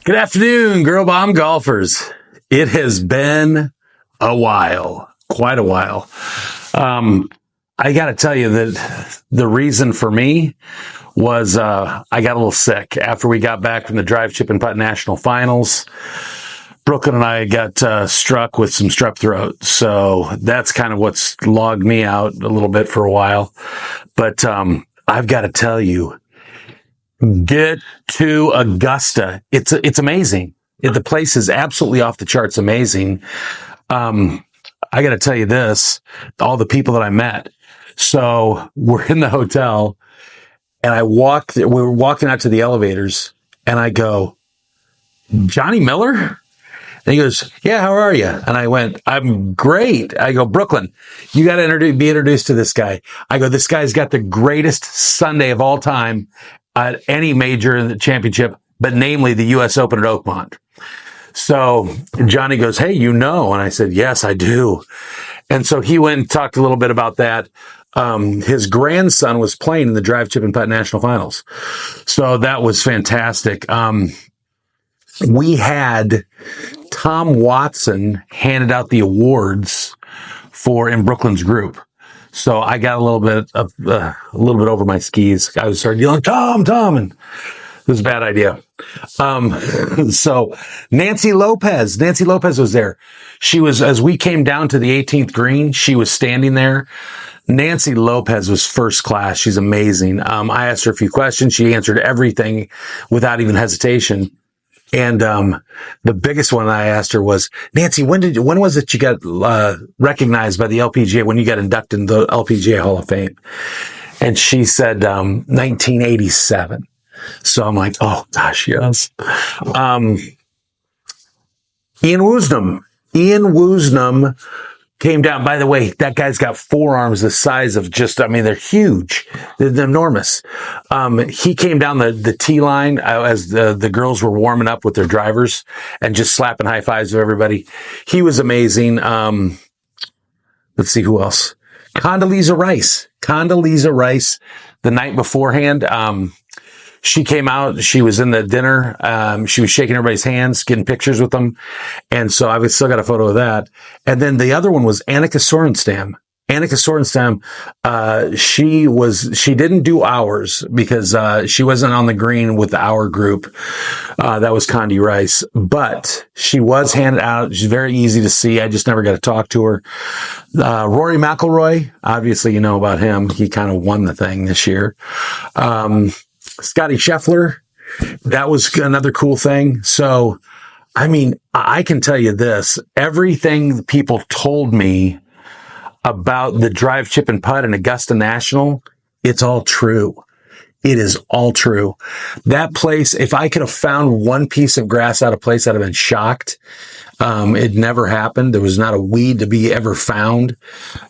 Good afternoon, Girl Bomb golfers. It has been a while, quite a while. I got to tell you that the reason for me was I got a little sick after we got back from the Drive, Chip, and Putt National Finals. Brooklyn and I got struck with some strep throat, so that's kind of what's logged me out a little bit for a while. But I've got to tell you, get to Augusta. It's amazing. The place is absolutely off the charts amazing. I got to tell you this, all the people that I met. So we're in the hotel and we were walking out to the elevators and I go, Johnny Miller? And he goes, yeah, how are you? And I went, I'm great. I go, Brooklyn, you got to be introduced to this guy. I go, this guy's got the greatest Sunday of all time at any major in the championship, but namely the U.S. Open at Oakmont. So Johnny goes, hey, And I said, yes, I do. And so he went and talked a little bit about that. His grandson was playing in the Drive, Chip, and Putt National Finals. So that was fantastic. We had Tom Watson handed out the awards in Brooklyn's group. So I got a little bit over my skis. I started yelling, Tom, and it was a bad idea. So Nancy Lopez was there. She was, as we came down to the 18th green, she was standing there. Nancy Lopez was first class. She's amazing. I asked her a few questions. She answered everything without even hesitation. And the biggest one I asked her was, Nancy, when was it you got recognized by the LPGA, when you got inducted into the LPGA Hall of Fame? And she said 1987. So I'm like, oh gosh, yes. Ian Woosnam came down. By the way, that guy's got forearms the size of they're huge. They're enormous. He came down the tee line as the girls were warming up with their drivers and just slapping high fives with everybody. He was amazing. Let's see who else. Condoleezza Rice, the night beforehand. She came out, she was in the dinner, she was shaking everybody's hands, getting pictures with them. And so I've still got a photo of that. And then the other one was Annika Sorenstam. She didn't do ours because, she wasn't on the green with our group. That was Condi Rice, but she was handed out. She's very easy to see. I just never got to talk to her. Rory McIlroy, obviously, you know about him. He kind of won the thing this year. Scotty Scheffler, that was another cool thing. So, I mean, I can tell you this, everything people told me about the Drive, Chip, and Putt and Augusta National, it's all true. It is all true. That place, if I could have found one piece of grass out of place, I'd have been shocked. It never happened. There was not a weed to be ever found.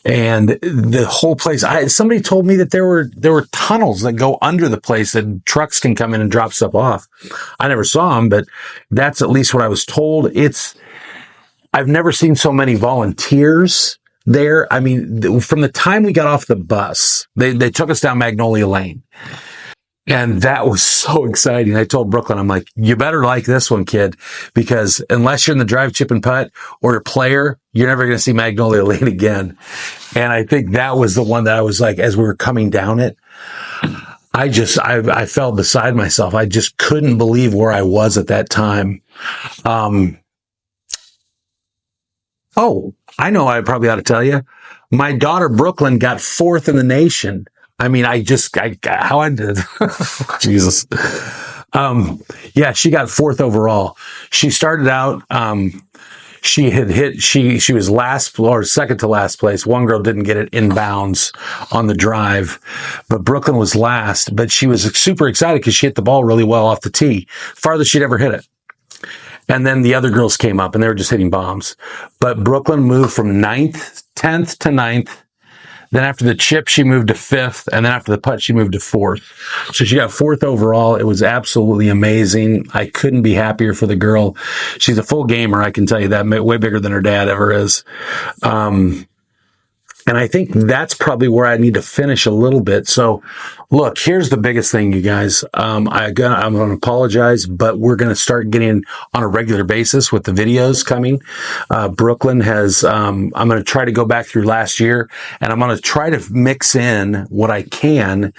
And the whole place, somebody told me that there were tunnels that go under the place that trucks can come in and drop stuff off. I never saw them, but that's at least what I was told. I've never seen so many volunteers there. I mean, from the time we got off the bus, they took us down Magnolia Lane. And that was so exciting. I told Brooklyn, I'm like, you better like this one, kid, because unless you're in the Drive, Chip, and Putt or a player, you're never going to see Magnolia Lane again. And I think that was the one that I was like, as we were coming down it, I felt beside myself. I just couldn't believe where I was at that time. Oh, I know I probably ought to tell you. My daughter, Brooklyn, got 4th in the nation. I mean, how I did. Jesus. Yeah, she got 4th overall. She started out, she was last or second to last place. One girl didn't get it inbounds on the drive, but Brooklyn was last, but she was super excited because she hit the ball really well off the tee, farthest she'd ever hit it. And then the other girls came up and they were just hitting bombs, but Brooklyn moved from 10th to 9th. Then after the chip, she moved to 5th. And then after the putt, she moved to 4th. So she got 4th overall. It was absolutely amazing. I couldn't be happier for the girl. She's a full gamer. I can tell you that, way bigger than her dad ever is. And I think that's probably where I need to finish a little bit. So, look, here's the biggest thing, you guys. I'm going to apologize, but we're going to start getting on a regular basis with the videos coming. Brooklyn has, I'm going to try to go back through last year, and I'm going to try to mix in what I can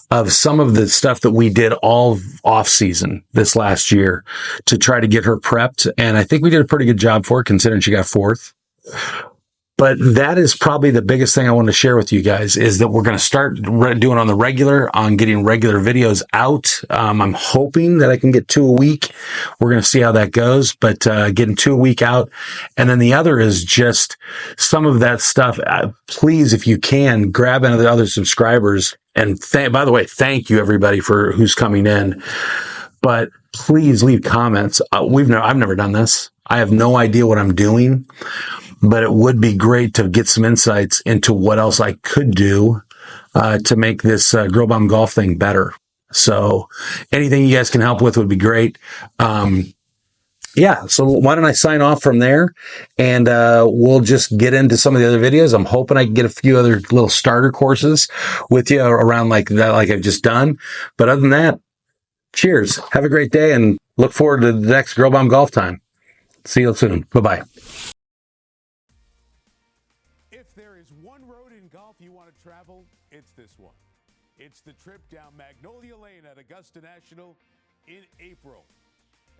of some of the stuff that we did all off season this last year to try to get her prepped. And I think we did a pretty good job for it, considering she got fourth. But that is probably the biggest thing I want to share with you guys is that we're going to start doing on the regular, on getting regular videos out. I'm hoping that I can get 2 a week. We're going to see how that goes, but getting 2 a week out. And then the other is just some of that stuff. Please, if you can, grab another other subscribers. And by the way, thank you everybody for who's coming in. But please leave comments. I've never done this. I have no idea what I'm doing. But it would be great to get some insights into what else I could do to make this Girl Bomb Golf thing better. So anything you guys can help with would be great. Yeah, so why don't I sign off from there, and we'll just get into some of the other videos. I'm hoping I can get a few other little starter courses with you around like that, like I've just done. But other than that, cheers. Have a great day, and look forward to the next Girl Bomb Golf time. See you soon. Bye-bye. If there is one road in golf you want to travel, it's this one. It's the trip down Magnolia Lane at Augusta National in April.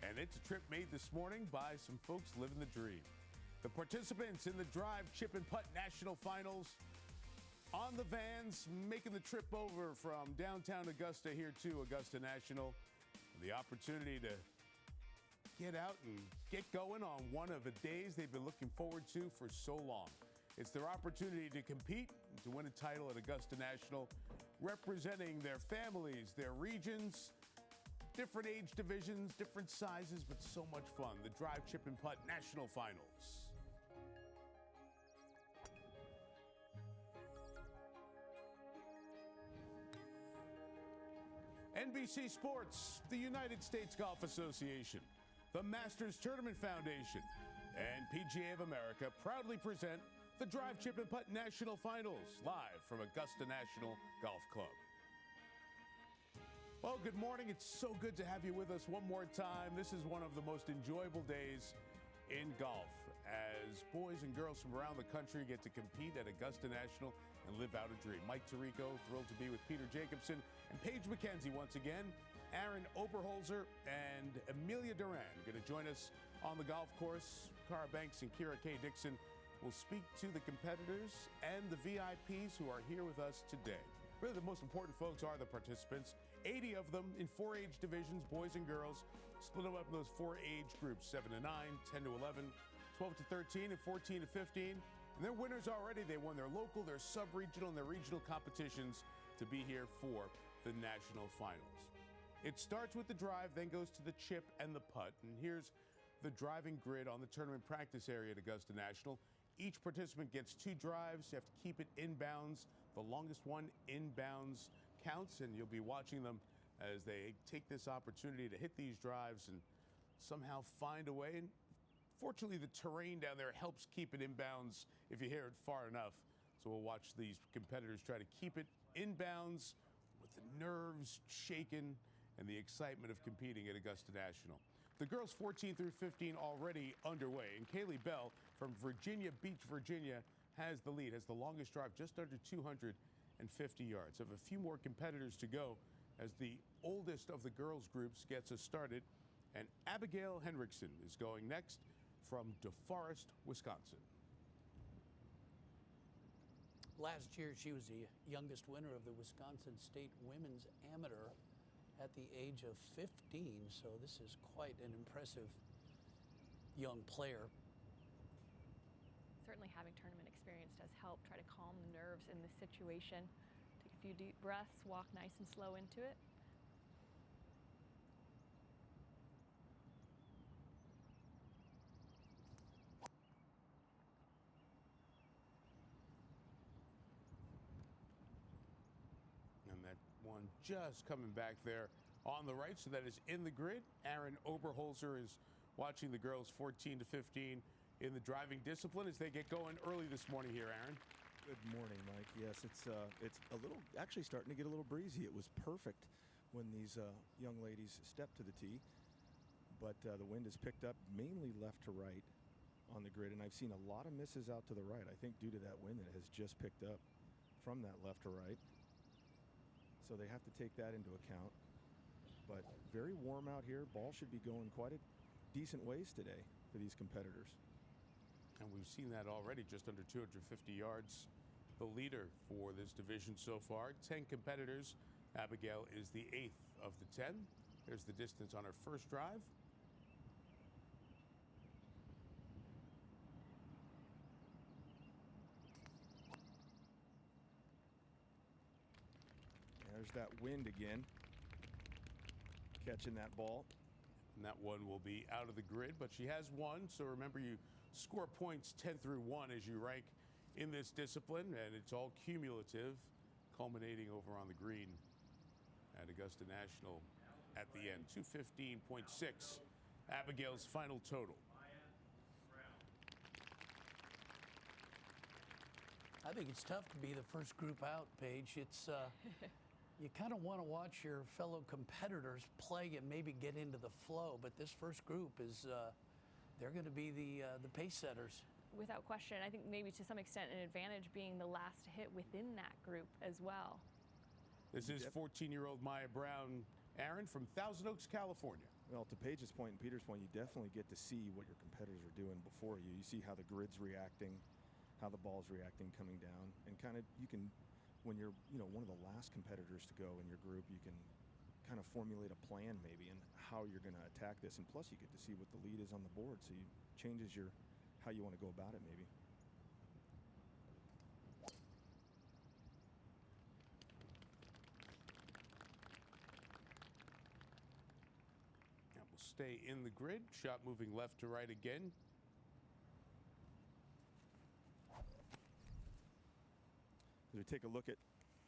And it's a trip made this morning by some folks living the dream. The participants in the Drive, Chip, and Putt National Finals on the vans, making the trip over from downtown Augusta here to Augusta National. The opportunity to get out and get going on one of the days they've been looking forward to for so long. It's their opportunity to compete, to win a title at Augusta National, representing their families, their regions, different age divisions, different sizes, but so much fun. The Drive, Chip, and Putt National Finals. NBC Sports, the United States Golf Association, the Masters Tournament Foundation, and PGA of America proudly present the Drive, Chip, and Putt National Finals, live from Augusta National Golf Club. Well, good morning. It's so good to have you with us one more time. This is one of the most enjoyable days in golf as boys and girls from around the country get to compete at Augusta National and live out a dream. Mike Tirico, thrilled to be with Peter Jacobson and Paige McKenzie once again. Aaron Oberholzer and Amelia Duran going to join us on the golf course. Cara Banks and Kira K. Dixon will speak to the competitors and the VIPs who are here with us today. Really, the most important folks are the participants. 80 of them in 4 age divisions, boys and girls. Split them up in those 4 age groups, 7 to 9, 10 to 11, 12 to 13, and 14 to 15. And they're winners already. They won their local, their sub-regional, and their regional competitions to be here for the national finals. It starts with the drive, then goes to the chip and the putt. And here's the driving grid on the tournament practice area at Augusta National. Each participant gets 2 drives. You have to keep it inbounds. The longest one inbounds counts, and you'll be watching them as they take this opportunity to hit these drives and somehow find a way. And fortunately, the terrain down there helps keep it inbounds if you hear it far enough. So we'll watch these competitors try to keep it inbounds with the nerves shaken and the excitement of competing at Augusta National. The girls 14 through 15 already underway, and Kaylee Bell from Virginia Beach, Virginia, has the lead, has the longest drive, just under 250 yards. Have a few more competitors to go as the oldest of the girls groups gets us started. And Abigail Henriksen is going next from DeForest, Wisconsin. Last year, she was the youngest winner of the Wisconsin State Women's Amateur at the age of 15, so this is quite an impressive young player. Certainly having tournament experience does help try to calm the nerves in this situation. Take a few deep breaths, walk nice and slow into it. And that one just coming back there on the right, so that is in the grid. Aaron Oberholzer is watching the girls 14 to 15 in the driving discipline as they get going early this morning here, Aaron. Good morning, Mike. Yes, it's a little actually starting to get a little breezy. It was perfect when these young ladies stepped to the tee, but the wind has picked up mainly left to right on the grid, and I've seen a lot of misses out to the right. I think due to that wind that has just picked up from that left to right. So they have to take that into account. But very warm out here. Ball should be going quite a decent ways today for these competitors. And we've seen that already, just under 250 yards. The leader for this division so far, 10 competitors. Abigail is the 8th of the 10. There's the distance on her first drive. There's that wind again, catching that ball. And that one will be out of the grid, but she has won. So remember, you score points 10 through 1 as you rank in this discipline, and it's all cumulative, culminating over on the green at Augusta National at the end. 215.6, Abigail's final total. I think it's tough to be the first group out, Paige. It's you kind of want to watch your fellow competitors play and maybe get into the flow, but this first group is they're going to be the pace setters. Without question, I think maybe to some extent an advantage being the last hit within that group as well. This is 14-year-old Maya Brown, Aaron, from Thousand Oaks, California. Well, to Paige's point and Peter's point, you definitely get to see what your competitors are doing before you. You see how the grid's reacting, how the ball's reacting coming down, and kind of you can, when you're one of the last competitors to go in your group, you can kind of formulate a plan maybe and how you're going to attack this. And plus, you get to see what the lead is on the board, so you changes your how you want to go about it maybe. That will stay in the grid. Shot moving left to right again. As we take a look at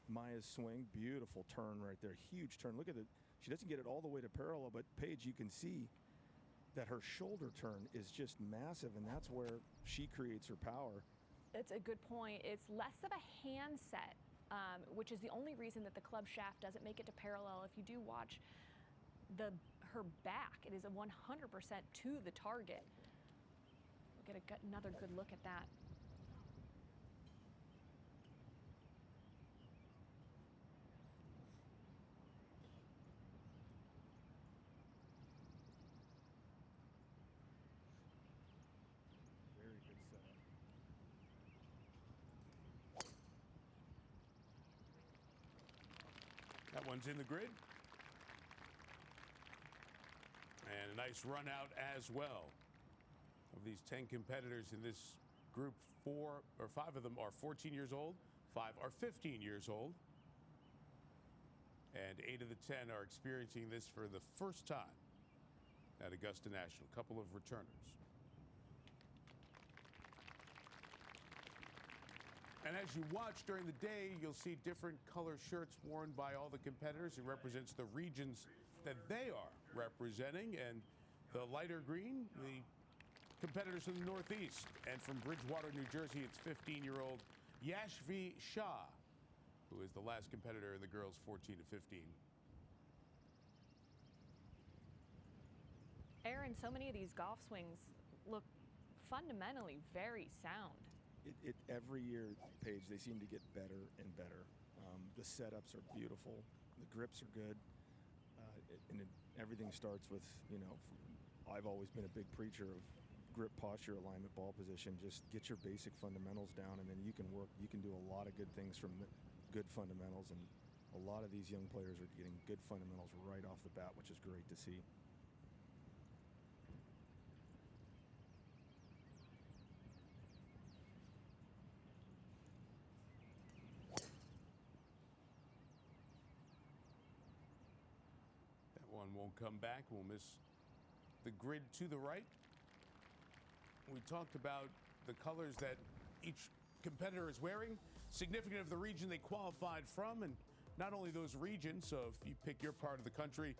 Maya's swing, beautiful turn right there, huge turn. Look at it. She doesn't get it all the way to parallel, but Paige, you can see that her shoulder turn is just massive, and that's where she creates her power. It's a good point. It's less of a handset, which is the only reason that the club shaft doesn't make it to parallel. If you do watch her back, it is a 100% to the target. We'll get another good look at that. Very good setup. That one's in the grid. And a nice run out as well. Of these 10 competitors in this group, 4 or 5 of them are 14 years old, 5 are 15 years old. And 8 of the 10 are experiencing this for the first time at Augusta National. A couple of returners. And as you watch during the day, you'll see different color shirts worn by all the competitors. It represents the regions that they are representing. And the lighter green, the competitors from the Northeast. And from Bridgewater, New Jersey, it's 15-year-old Yashvi Shah, who is the last competitor in the girls 14 to 15. Aaron, so many of these golf swings look fundamentally very sound. Every year, Paige, they seem to get better and better. The setups are beautiful. The grips are good. Everything starts with, I've always been a big preacher of grip, posture, alignment, ball position. Just get your basic fundamentals down, and then you can do a lot of good things from the good fundamentals. And a lot of these young players are getting good fundamentals right off the bat, which is great to see. One won't come back. We'll miss the grid to the right. We talked about the colors that each competitor is wearing, significant of the region they qualified from, and not only those regions, so if you pick your part of the country,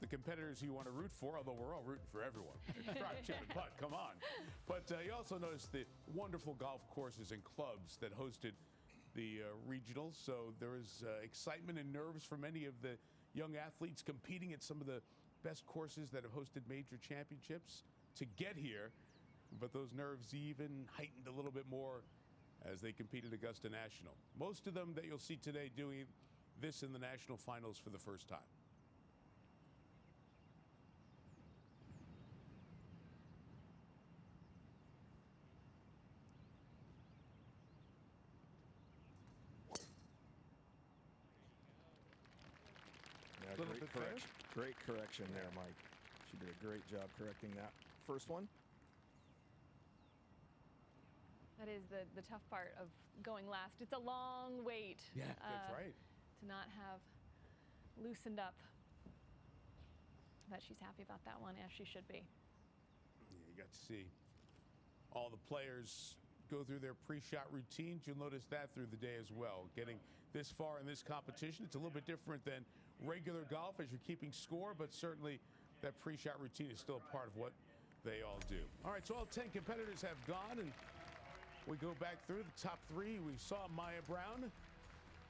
the competitors you want to root for, although we're all rooting for everyone. Drive, chip, and putt, come on. But you also noticed the wonderful golf courses and clubs that hosted the regionals. So there was excitement and nerves for many of the young athletes competing at some of the best courses that have hosted major championships to get here. But those nerves even heightened a little bit more as they competed at Augusta National. Most of them that you'll see today doing this in the national finals for the first time. Yeah, great correction there, Mike. She did a great job correcting that first one. That is the tough part of going last. It's a long wait. Yeah, that's right. To not have loosened up. But she's happy about that one, as she should be. Yeah, you got to see all the players go through their pre-shot routines. You'll notice that through the day as well. Getting this far in this competition, it's a little bit different than regular golf as you're keeping score, but certainly that pre-shot routine is still a part of what they all do. All right, so all 10 competitors have gone, and we go back through the top 3. We saw Maya Brown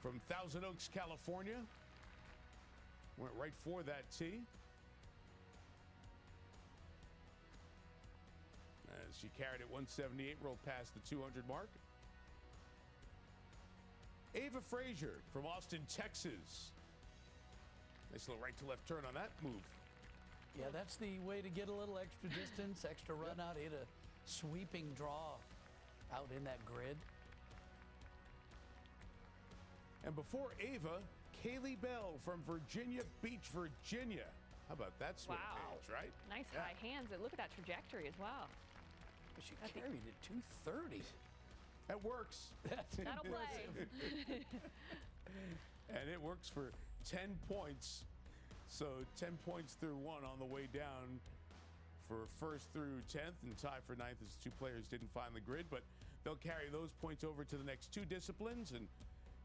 from Thousand Oaks, California. Went right for that tee. As she carried it 178, rolled past the 200 mark. Ava Frazier from Austin, Texas. Nice little right to left turn on that move. Yeah, that's the way to get a little extra distance, extra run out, hit a sweeping draw out in that grid. And before Ava, Kaylee Bell from Virginia Beach, Virginia. How about that swing page, right? Nice high hands. And look at that trajectory as well. She carried it 230. That works. That'll play. And it works for 10 points. So 10 points through 1 on the way down for first through 10th, and tie for 9th as 2 players didn't find the grid, but they'll carry those points over to the next 2 disciplines, and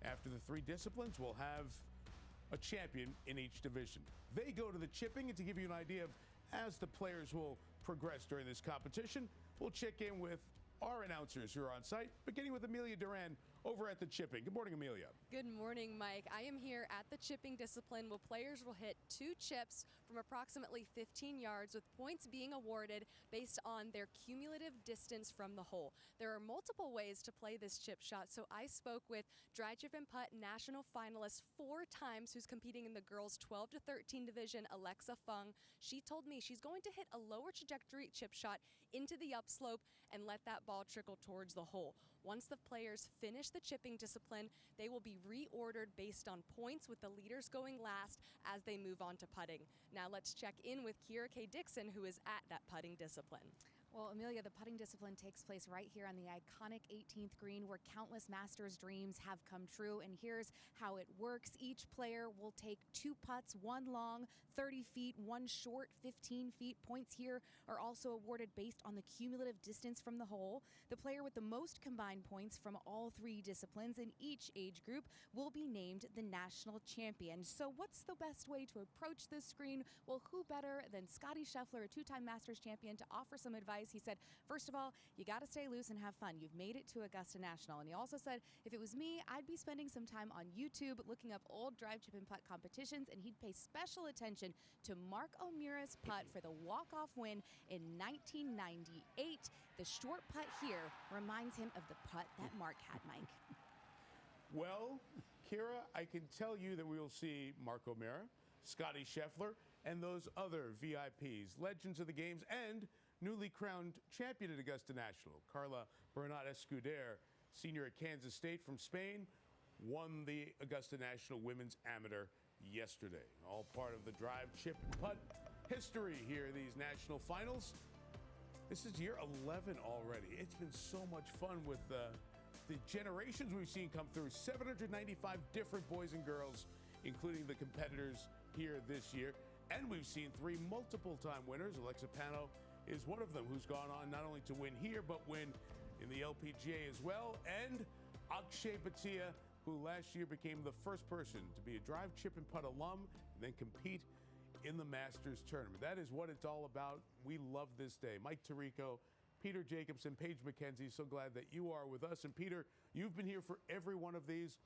after the 3 disciplines, we'll have a champion in each division. They go to the chipping, and to give you an idea of as the players will progress during this competition, we'll check in with our announcers who are on site, beginning with Amelia Duran over at the chipping. Good morning, Amelia. Good morning, Mike. I am here at the chipping discipline where players will hit 2 chips from approximately 15 yards, with points being awarded based on their cumulative distance from the hole. There are multiple ways to play this chip shot, so I spoke with dry chip and putt national finalist 4 times who's competing in the girls 12 to 13 division, Alexa Fung. She told me she's going to hit a lower trajectory chip shot into the upslope and let that ball trickle towards the hole. Once the players finish the chipping discipline, they will be reordered based on points, with the leaders going last as they move on to putting. Now let's check in with Kira K. Dixon, who is at that putting discipline. Well, Amelia, the putting discipline takes place right here on the iconic 18th green where countless Masters dreams have come true. And here's how it works. Each player will take 2 putts, 1 long, 30 feet, 1 short, 15 feet. Points here are also awarded based on the cumulative distance from the hole. The player with the most combined points from all 3 disciplines in each age group will be named the national champion. So what's the best way to approach this screen? Well, who better than Scotty Scheffler, a 2-time Masters champion, to offer some advice. He said, first of all, you got to stay loose and have fun. You've made it to Augusta National. And he also said, if it was me, I'd be spending some time on YouTube looking up old drive, chip, and putt competitions, and he'd pay special attention to Mark O'Meara's putt for the walk-off win in 1998. The short putt here reminds him of the putt that Mark had, Mike. Well, Kira, I can tell you that we will see Mark O'Meara, Scotty Scheffler, and those other VIPs, legends of the games, and newly crowned champion at Augusta National, Carla Bernat Escuder, senior at Kansas State from Spain, won the Augusta National Women's Amateur yesterday. All part of the drive, chip, and putt history here in these national finals. This is year 11 already. It's been so much fun with the generations we've seen come through. 795 different boys and girls, including the competitors here this year. And we've seen 3 multiple-time winners. Alexa Pano is one of them, who's gone on not only to win here, but win in the LPGA as well. And Akshay Bhatia, who last year became the first person to be a drive, chip, and putt alum and then compete in the Masters tournament. That is what it's all about. We love this day. Mike Tirico, Peter Jacobson, Paige McKenzie, so glad that you are with us. And Peter, you've been here for every one of these.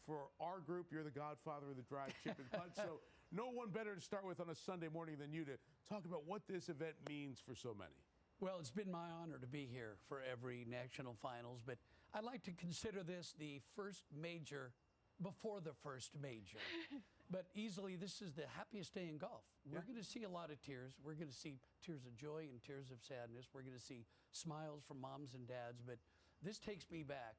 For our group, you're the godfather of the drive, chip, and putt. So no one better to start with on a Sunday morning than you to talk about what this event means for so many. Well, it's been my honor to be here for every national finals, but I like to consider this the first major before the first major. But easily, this is the happiest day in golf. We're going to see a lot of tears. We're going to see tears of joy and tears of sadness. We're going to see smiles from moms and dads. But this takes me back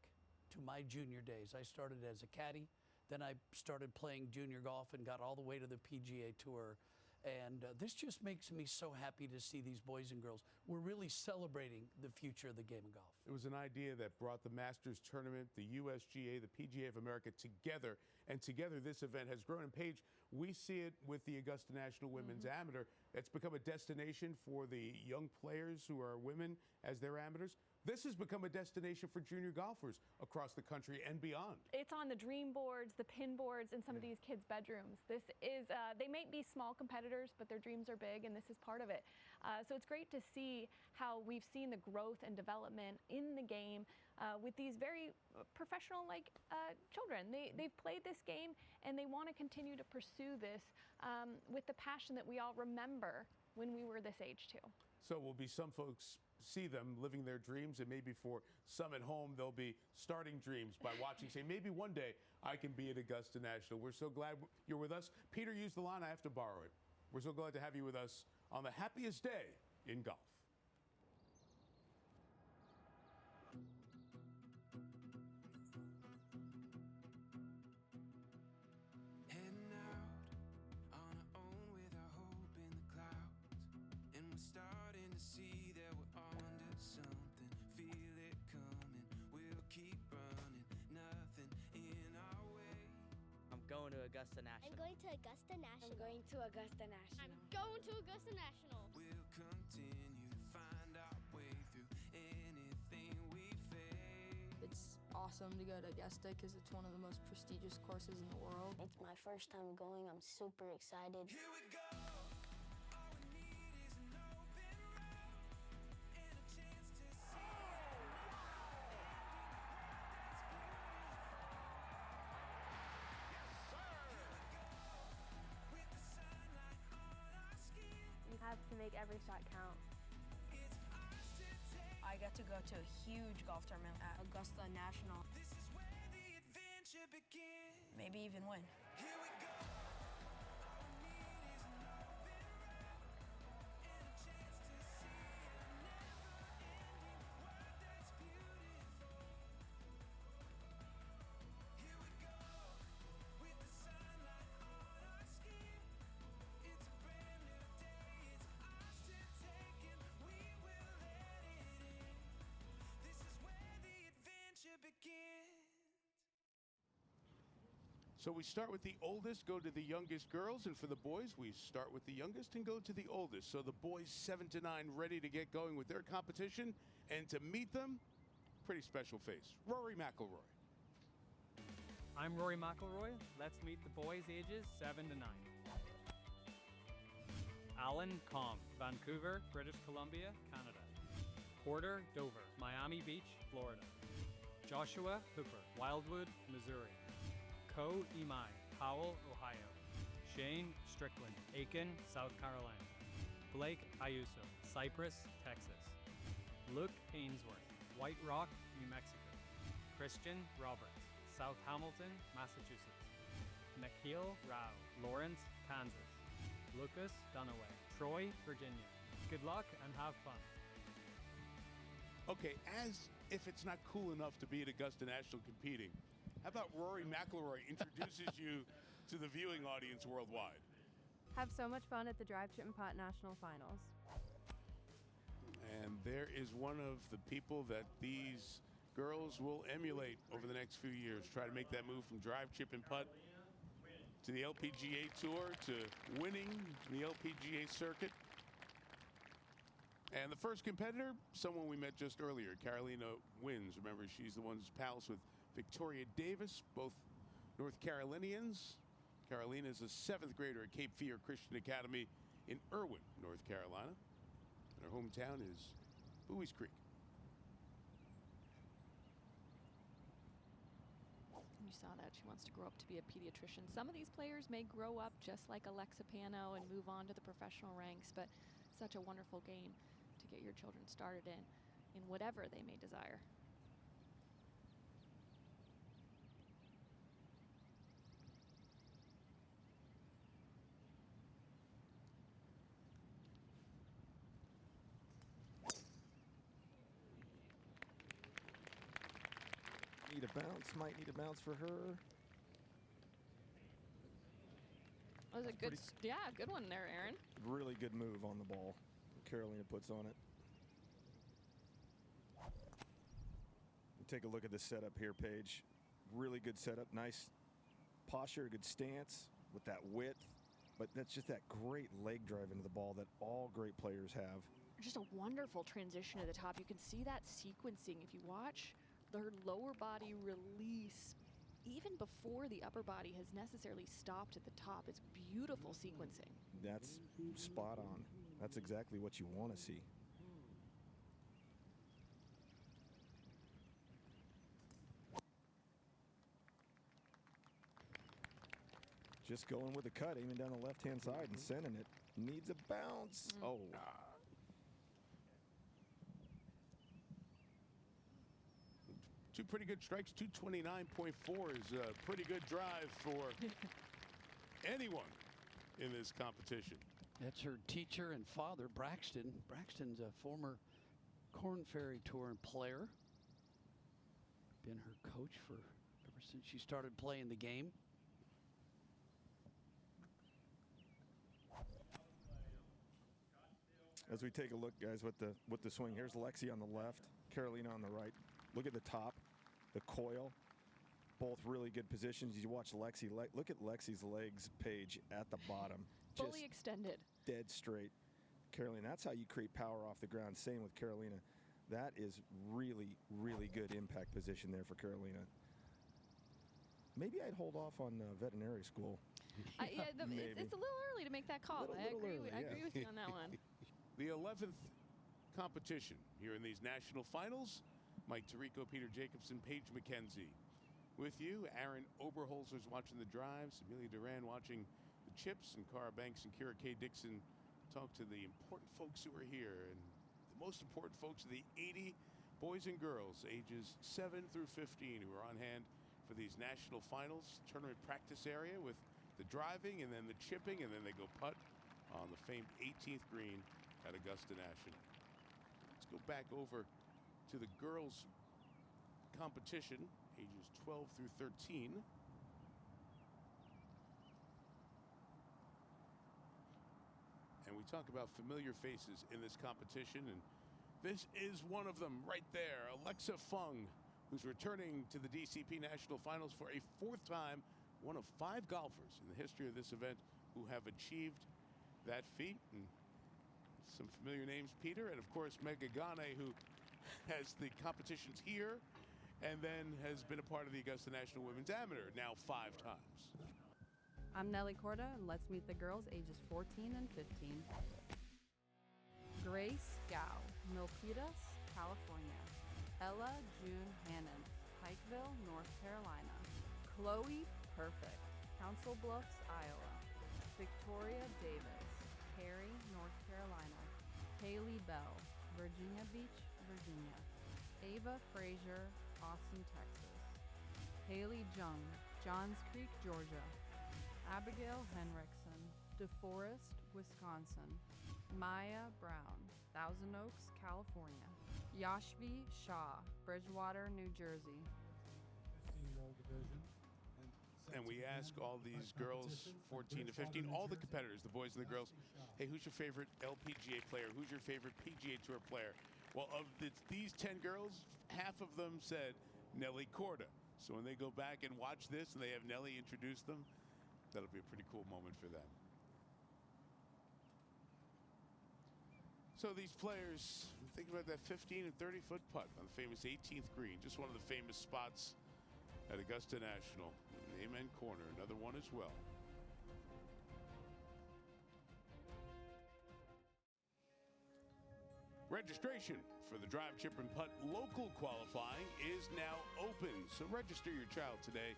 to my junior days. I started as a caddy. Then I started playing junior golf and got all the way to the PGA Tour. And this just makes me so happy to see these boys and girls. We're really celebrating the future of the game of golf. It was an idea that brought the Masters tournament, the USGA, the PGA of America together, and together this event has grown. And Paige, we see it with the Augusta National Women's Amateur. It's become a destination for the young players who are women as their amateurs. This has become a destination for junior golfers across the country and beyond. It's on the dream boards, the pin boards, in some of these kids' bedrooms. This is, they may be small competitors, but their dreams are big, and this is part of it. So it's great to see how we've seen the growth and development in the game with these very professional-like children. They've played this game, and they want to continue to pursue this with the passion that we all remember when we were this age, too. So will be some folks see them living their dreams, and maybe for some at home, they'll be starting dreams by watching, say, maybe one day I can be at Augusta National. We're so glad you're with us. Peter used the line, I have to borrow it. We're so glad to have you with us on the happiest day in golf. Heading out on our own with our hope in the clouds, and we're starting to see that we're onto something. Feel it coming, we'll keep running, nothing in our way. I'm going to Augusta National. I'm going to Augusta National. I'm going to Augusta National. I'm going to Augusta National. We'll continue to find our way through anything we face. It's awesome to go to Augusta because it's one of the most prestigious courses in the world. It's my first time going. I'm super excited. Here we go. All we need is an open road and a chance to see with the sunlight on our skin. You have to make every shot count. It's ours to take. I got to go to a huge golf tournament at Augusta National. This is where the adventure begins. Maybe even win. Here we go. All we need is an open road and a chance to see a never-ending world that's beautiful. Here we go with the sunlight on our skin. It's a brand new day. It's ours to take, and we will let it in. This is where the adventure begins. So we start with the oldest, go to the youngest girls, and for the boys, we start with the youngest and go to the oldest. So the boys 7 to 9 ready to get going with their competition, and to meet them, pretty special face, Rory McIlroy. I'm Rory McIlroy. Let's meet the boys ages 7 to 9. Alan Combe, Vancouver, British Columbia, Canada. Porter Dover, Miami Beach, Florida. Joshua Hooper, Wildwood, Missouri. Ko Imai, Powell, Ohio. Shane Strickland, Aiken, South Carolina. Blake Ayuso, Cypress, Texas. Luke Ainsworth, White Rock, New Mexico. Christian Roberts, South Hamilton, Massachusetts. Nikhil Rao, Lawrence, Kansas. Lucas Dunaway, Troy, Virginia. Good luck and have fun. Okay, as if it's not cool enough to be at Augusta National competing, how about Rory McIlroy introduces you to the viewing audience worldwide? Have so much fun at the Drive, Chip, and Putt National Finals. And there is one of the people that these girls will emulate over the next few years. Try to make that move from drive, chip, and putt to the LPGA Tour, to winning the LPGA circuit. And the first competitor, someone we met just earlier, Carolina Wins. Remember, she's the one who's pals with Victoria Davis, both North Carolinians. Carolina is a 7th grader at Cape Fear Christian Academy in Irwin, North Carolina. And her hometown is Buies Creek. You saw that she wants to grow up to be a pediatrician. Some of these players may grow up just like Alexa Pano and move on to the professional ranks, but such a wonderful game to get your children started in whatever they may desire. Need a bounce, might need a bounce for her. That was a good, good one there, Aaron. Really good move on the ball Carolina puts on it. Take a look at the setup here, Paige. Really good setup, nice posture, good stance with that width, but that's just that great leg drive into the ball that all great players have. Just a wonderful transition to the top. You can see that sequencing. If you watch her lower body release even before the upper body has necessarily stopped at the top, it's beautiful sequencing. That's spot on. That's exactly what you want to see. Just going with the cut, aiming down the left-hand side and sending it. Needs a bounce. Oh. Two pretty good strikes. 229.4 is a pretty good drive for anyone in this competition. That's her teacher and father, Braxton. Braxton's a former Corn Ferry Tour player. Been her coach for ever since she started playing the game. As we take a look, guys, with the swing, here's Lexi on the left, Carolina on the right. Look at the top, the coil, both really good positions. You watch Lexi, look at Lexi's legs, Paige, at the bottom. Fully extended. Dead straight. Carolina, that's how you create power off the ground. Same with Carolina. That is really, really good impact position there for Carolina. Maybe I'd hold off on veterinary school. Yeah, it's a little early to make that call. I agree with you on that one. The 11th competition here in these national finals. Mike Tirico, Peter Jacobson, Paige McKenzie. With you, Aaron Oberholzer's watching the drives, Amelia Duran watching the chips, and Cara Banks and Kira K. Dixon talk to the important folks who are here. And the most important folks are the 80 boys and girls ages 7 through 15 who are on hand for these national finals. Tournament practice area with the driving and then the chipping, and then they go putt on the famed 18th green at Augusta National. Let's go back over to the girls competition, ages 12 through 13. And we talk about familiar faces in this competition, and this is one of them right there, Alexa Fung, who's returning to the DCP National Finals for a 4th time, one of 5 golfers in the history of this event who have achieved that feat. And some familiar names, Peter, and of course Mega Gane, who has the competitions here and then has been a part of the Augusta National Women's Amateur now 5 times. I'm Nelly Corda, and let's meet the girls ages 14 and 15. Grace Gao, Milpitas, California. Ella June Hannon, Pikeville, North Carolina. Chloe Perfect, Council Bluffs, Iowa. Victoria Davis, Cary, North Carolina. Haley Bell, Virginia Beach, Virginia. Ava Frazier, Austin, Texas. Haley Jung, Johns Creek, Georgia. Abigail Henriksen, DeForest, Wisconsin. Maya Brown, Thousand Oaks, California. Yashvi Shah, Bridgewater, New Jersey. 15-year-old division. And we ask all these girls, 14 to 15, all the competitors, the boys and the girls, hey, who's your favorite LPGA player? Who's your favorite PGA Tour player? Well, of these 10 girls, half of them said Nelly Corda. So when they go back and watch this and they have Nelly introduce them, that'll be a pretty cool moment for them. So these players, think about that 15 and 30-foot putt on the famous 18th green, just one of the famous spots at Augusta National. Amen Corner, another one as well. Registration for the Drive, Chip, and Putt local qualifying is now open. So register your child today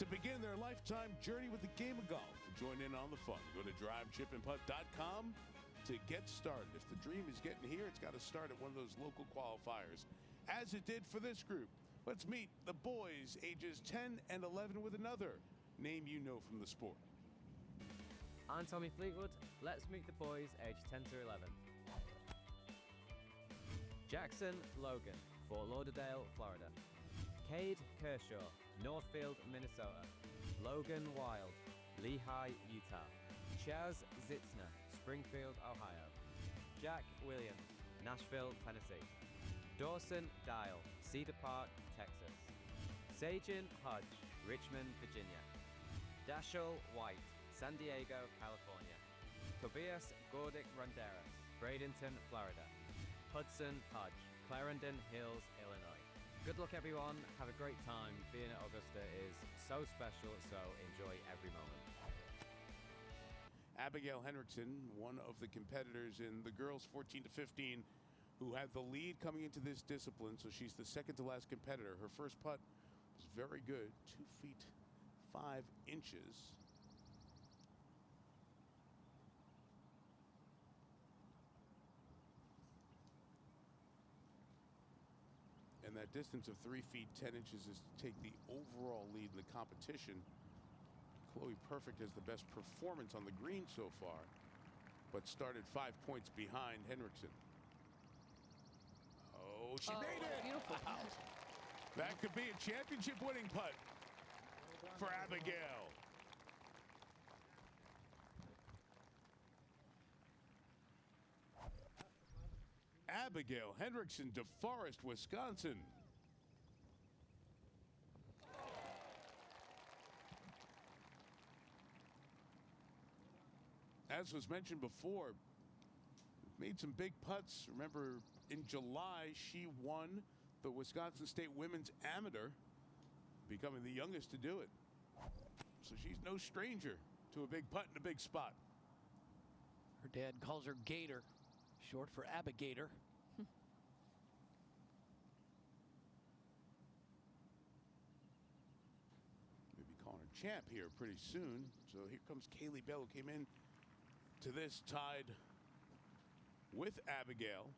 to begin their lifetime journey with the game of golf. Join in on the fun. Go to drivechipandputt.com to get started. If the dream is getting here, it's got to start at one of those local qualifiers, as it did for this group. Let's meet the boys ages 10 and 11 with another name you know from the sport. I'm Tommy Fleetwood. Let's meet the boys aged 10 to 11. Jackson Logan, Fort Lauderdale, Florida. Cade Kershaw, Northfield, Minnesota. Logan Wild, Lehigh, Utah. Chaz Zitzner, Springfield, Ohio. Jack Williams, Nashville, Tennessee. Dawson Dial, Cedar Park, Texas. Sajin Hodge, Richmond, Virginia. Dashel White, San Diego, California. Tobias Gordick Ronderas, Bradenton, Florida. Hudson Hodge, Clarendon Hills, Illinois. Good luck, everyone. Have a great time. Being at Augusta is so special, so enjoy every moment. Abigail Henriksen, one of the competitors in the girls 14 to 15, who had the lead coming into this discipline, so she's the second to last competitor. Her first putt was very good, 2 feet 5 inches. And that distance of 3 feet 10 inches is to take the overall lead in the competition. Chloe Perfect has the best performance on the green so far, but started 5 points behind Henriksen. Oh, she made it! Beautiful. Wow. That could be a championship winning putt for Abigail. Abigail Henriksen, DeForest, Wisconsin. As was mentioned before, made some big putts. Remember, in July, she won the Wisconsin State Women's Amateur, becoming the youngest to do it. So she's no stranger to a big putt in a big spot. Her dad calls her Gator, short for Abigator. Maybe calling her champ here pretty soon. So here comes Kaylee Bell, who came in to this tied with Abigail.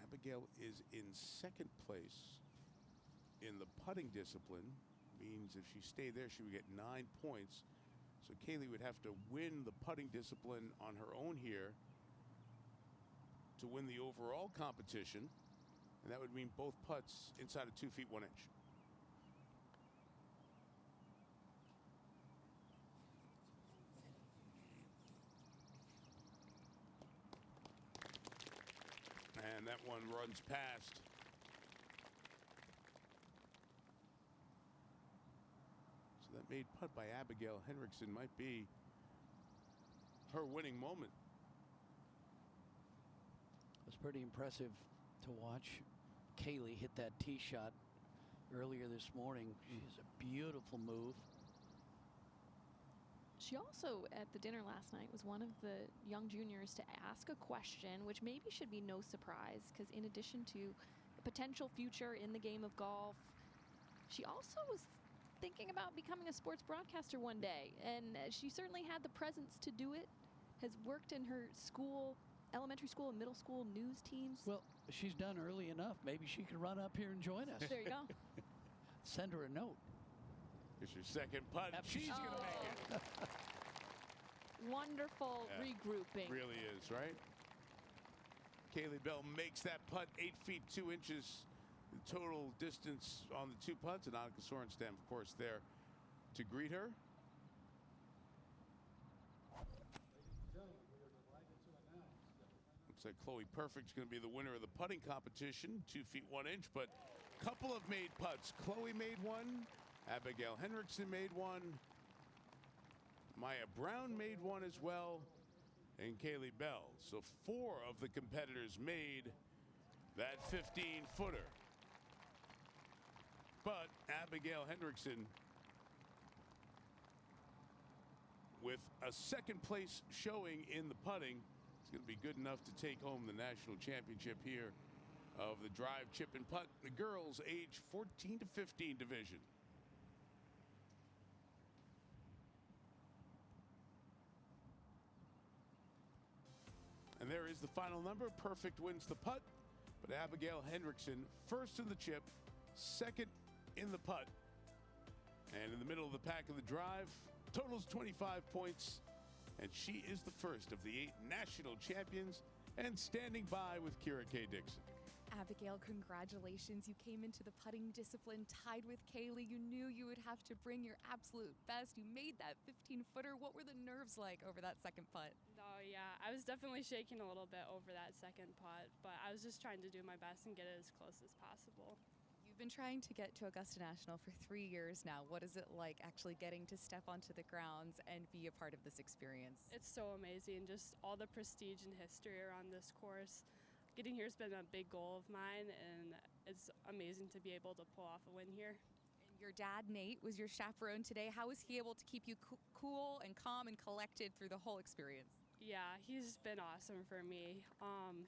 Abigail is in second place in the putting discipline. Means if she stayed there, she would get 9 points. So Kaylee would have to win the putting discipline on her own here to win the overall competition. And that would mean both putts inside of 2 feet 1 inch. And that one runs past. So that made putt by Abigail Henriksen might be her winning moment. It was pretty impressive to watch Kaylee hit that tee shot earlier this morning. She's a beautiful move. She also, at the dinner last night, was one of the young juniors to ask a question, which maybe should be no surprise, because in addition to a potential future in the game of golf, she also was thinking about becoming a sports broadcaster one day. And she certainly had the presence to do it, has worked in her school, elementary school and middle school news teams. Well, she's done early enough. Maybe she could run up here and join us. There you go. Send her a note. It's your second putt. She's going to make it. Wonderful regrouping. Really is, right? Kaylee Bell makes that putt 8 feet 2 inches. The total distance on the 2 putts. And Annika Sorenstam, of course, there to greet her. Looks like Chloe Perfect's going to be the winner of the putting competition, 2 feet 1 inch, but a couple of made putts. Chloe made one. Abigail Henriksen made one. Maya Brown made one as well. And Kaylee Bell. So 4 of the competitors made that 15-footer. But Abigail Henriksen with a second place showing in the putting. It's going to be good enough to take home the national championship here of the drive, chip, and putt, the girls age 14 to 15 division. And there is the final number. Perfect wins the putt, but Abigail Hendrickson first in the chip, second in the putt. And in the middle of the pack of the drive, totals 25 points, and she is the first of the 8 national champions, and standing by with Kira K. Dixon. Abigail, congratulations. You came into the putting discipline tied with Kaylee. You knew you would have to bring your absolute best. You made that 15-footer. What were the nerves like over that second putt? Oh, yeah. I was definitely shaking a little bit over that second putt, but I was just trying to do my best and get it as close as possible. You've been trying to get to Augusta National for 3 years now. What is it like actually getting to step onto the grounds and be a part of this experience? It's so amazing, just all the prestige and history around this course. Getting here has been a big goal of mine, and it's amazing to be able to pull off a win here. And your dad, Nate, was your chaperone today. How was he able to keep you cool and calm and collected through the whole experience? Yeah, he's been awesome for me.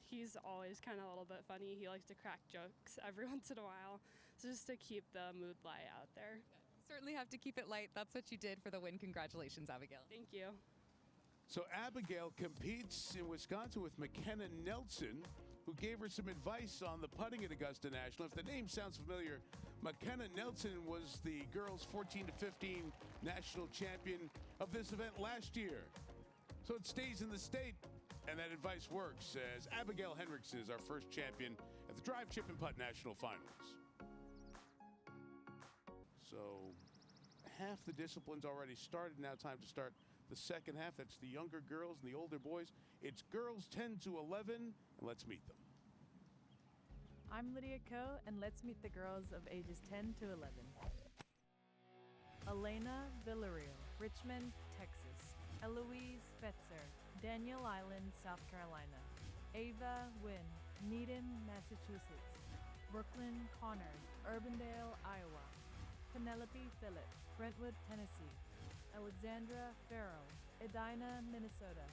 He's always kind of a little bit funny. He likes to crack jokes every once in a while, so just to keep the mood light out there. Certainly have to keep it light. That's what you did for the win. Congratulations, Abigail. Thank you. So Abigail competes in Wisconsin with McKenna Nelson, who gave her some advice on the putting at Augusta National. If the name sounds familiar, McKenna Nelson was the girls 14 to 15 national champion of this event last year. So it stays in the state, and that advice works, as Abigail Hendrickson is our first champion at the Drive, Chip, and Putt National Finals. So half the disciplines already started. Now time to start the second half. That's the younger girls and the older boys. It's girls 10 to 11, and let's meet them. I'm Lydia Ko, and let's meet the girls of ages 10 to 11. Elena Villarreal, Richmond, Texas. Eloise Fetzer, Daniel Island, South Carolina. Ava Wynn, Needham, Massachusetts. Brooklyn Connor, Urbandale, Iowa. Penelope Phillip, Brentwood, Tennessee. Alexandra Farrell, Edina, Minnesota.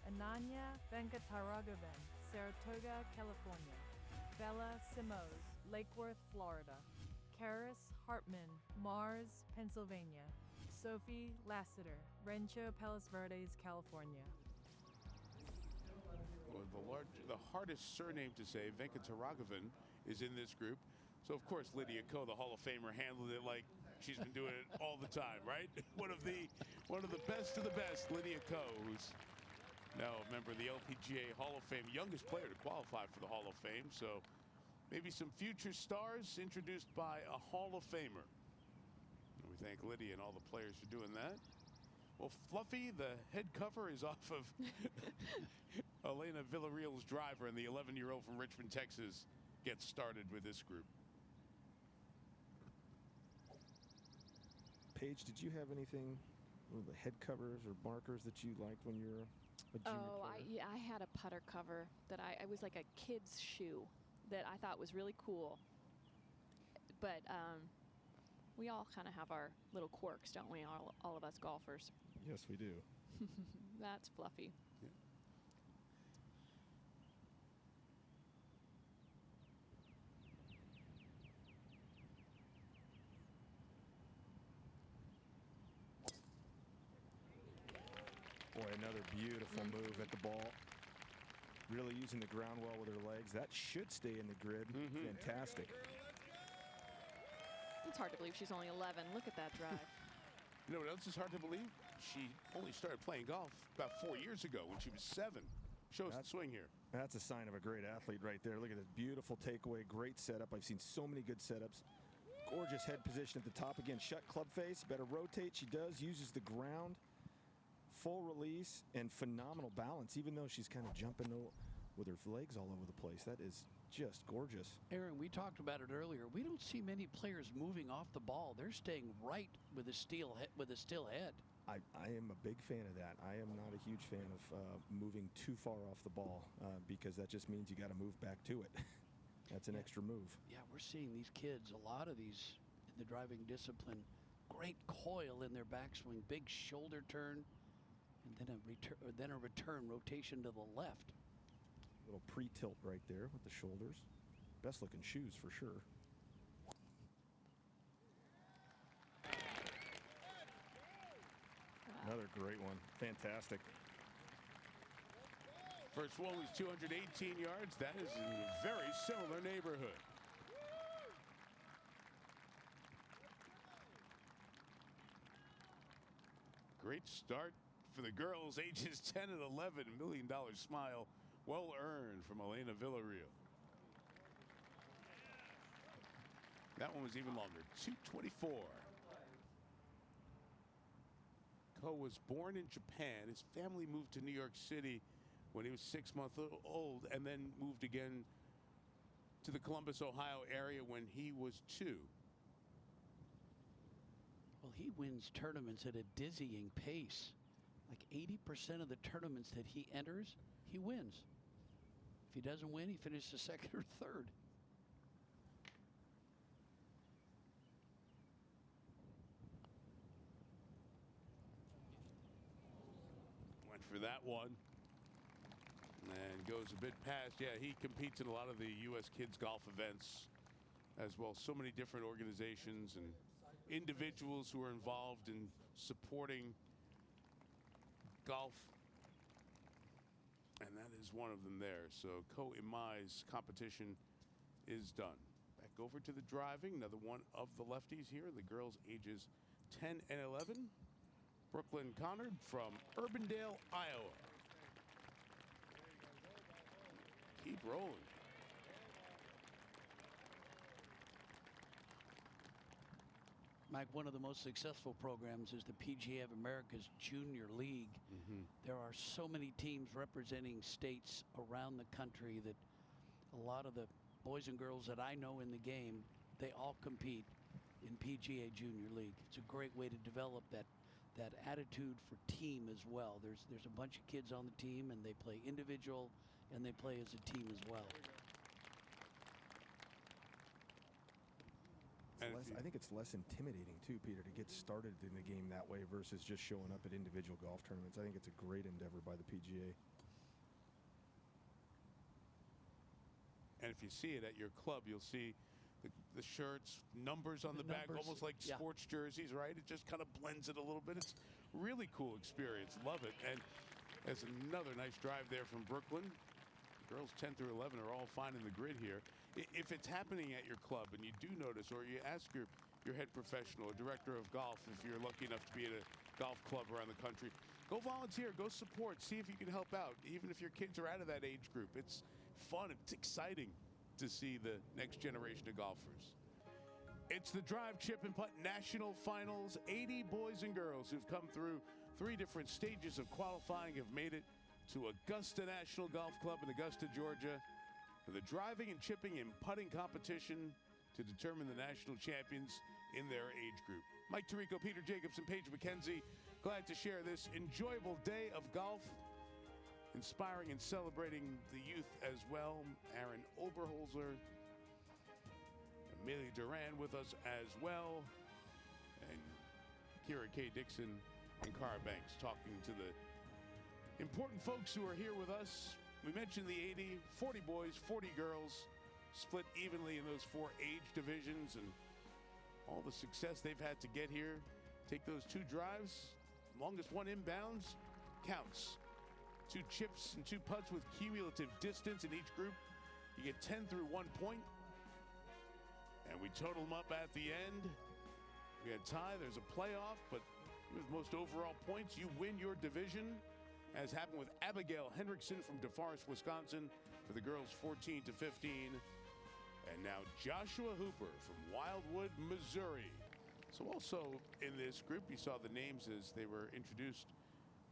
Ananya Venkataragavan, Saratoga, California. Bella Simoes, Lake Worth, Florida. Karis Hartman, Mars, Pennsylvania. Sophie Lassiter, Rancho Palos Verdes, California. Well, the hardest surname to say, Venkataragavan, is in this group. So, of course, Lydia Ko, the Hall of Famer, handled it like she's been doing it all the time, right? One of the best of the best, Lydia Ko, who's now a member of the LPGA Hall of Fame, youngest player to qualify for the Hall of Fame. So maybe some future stars introduced by a Hall of Famer. And we thank Lydia and all the players for doing that. Well, Fluffy, the head cover, is off of Elena Villarreal's driver, and the 11-year-old from Richmond, Texas, gets started with this group. Paige, did you have anything, the head covers or markers that you liked when you were a junior player? I had a putter cover that I was like a kid's shoe that I thought was really cool. But we all kind of have our little quirks, don't we? All of us golfers. Yes, we do. That's Fluffy. Yeah. Boy, another beautiful move at the ball. Really using the ground well with her legs. That should stay in the grid. Fantastic. It's hard to believe she's only 11. Look at that drive. You know what else is hard to believe? She only started playing golf about 4 years ago when she was 7. Shows the swing here. That's a sign of a great athlete right there. Look at this beautiful takeaway, great setup. I've seen so many good setups. Gorgeous head position at the top. Again, shut club face, better rotate. She does, uses the ground. Full release and phenomenal balance, even though she's kind of jumping with her legs all over the place. That is just gorgeous. Aaron, we talked about it earlier. We don't see many players moving off the ball. They're staying right with a still head. I am a big fan of that. I am not a huge fan of moving too far off the ball because that just means you got to move back to it. That's an extra move. Yeah, we're seeing these kids, a lot of these in the driving discipline, great coil in their backswing, big shoulder turn. and then a return rotation to the left. Little pre-tilt right there with the shoulders. Best looking shoes for sure. Another great one. Fantastic. First one was 218 yards. That is in a very similar neighborhood. Great start for the girls ages 10 and 11. $1 million smile well earned from Elena Villarreal. That one was even longer, 224. Ko was born in Japan. His family moved to New York City when he was 6 months old, and then moved again to the Columbus, Ohio area when he was 2. Well, he wins tournaments at a dizzying pace. Like 80% of the tournaments that he enters, he wins. If he doesn't win, he finishes second or third. Went for that one. And goes a bit past. Yeah, he competes in a lot of the U.S. kids golf events as well. So many different organizations and individuals who are involved in supporting golf. And that is one of them there. So Ko Imai's competition is done. Back over to the driving. Another one of the lefties here. The girls ages 10 and 11. Brooklyn Connard from Urbandale, Iowa. Keep rolling. Mike, one of the most successful programs is the PGA of America's Junior League. There are so many teams representing states around the country that a lot of the boys and girls that I know in the game, they all compete in PGA Junior League. It's a great way to develop that attitude for team as well. There's a bunch of kids on the team, and they play individual and they play as a team as well. I think it's less intimidating too, Peter, to get started in the game that way versus just showing up at individual golf tournaments. I think it's a great endeavor by the PGA. And if you see it at your club, you'll see the shirts, numbers on the back, almost like sports jerseys, right? It just kind of blends it a little bit. It's a really cool experience. Love it. And there's another nice drive there from Brooklyn. Girls 10 through 11 are all fine in the grid here. If it's happening at your club and you do notice, or you ask your head professional or director of golf, if you're lucky enough to be at a golf club around the country, go volunteer, go support, see if you can help out, even if your kids are out of that age group. It's fun. It's exciting to see the next generation of golfers. It's the Drive, Chip, and Putt National Finals. 80 boys and girls who've come through 3 different stages of qualifying have made it to Augusta National Golf Club in Augusta, Georgia, for the driving and chipping and putting competition to determine the national champions in their age group. Mike Tirico, Peter Jacobs, and Paige McKenzie, glad to share this enjoyable day of golf, inspiring and celebrating the youth as well. Aaron Oberholzer, Amelia Duran with us as well, and Kira K. Dixon and Cara Banks talking to the important folks who are here with us. We mentioned the 80, 40 boys, 40 girls, split evenly in those 4 age divisions, and all the success they've had to get here. Take those 2 drives, longest one inbounds counts. 2 chips and 2 putts with cumulative distance in each group. You get 10 through 1 point, and we total them up at the end. We had tie, there's a playoff, but with most overall points, you win your division, as happened with Abigail Hendrickson from DeForest, Wisconsin, for the girls 14 to 15. And now Joshua Hooper from Wildwood, Missouri. So also in this group, you saw the names as they were introduced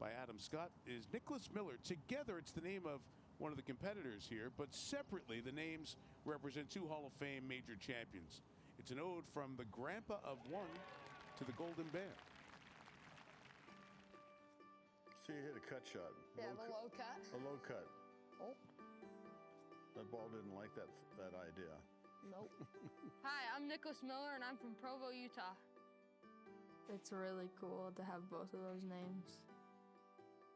by Adam Scott, is Nicholas Miller. Together, it's the name of one of the competitors here, but separately, the names represent 2 Hall of Fame major champions. It's an ode from the grandpa of one to the Golden Bear. So you hit a cut shot. Yeah, the low cut. A low cut. Oh. That ball didn't like that idea. Nope. Hi, I'm Nicholas Miller, and I'm from Provo, Utah. It's really cool to have both of those names.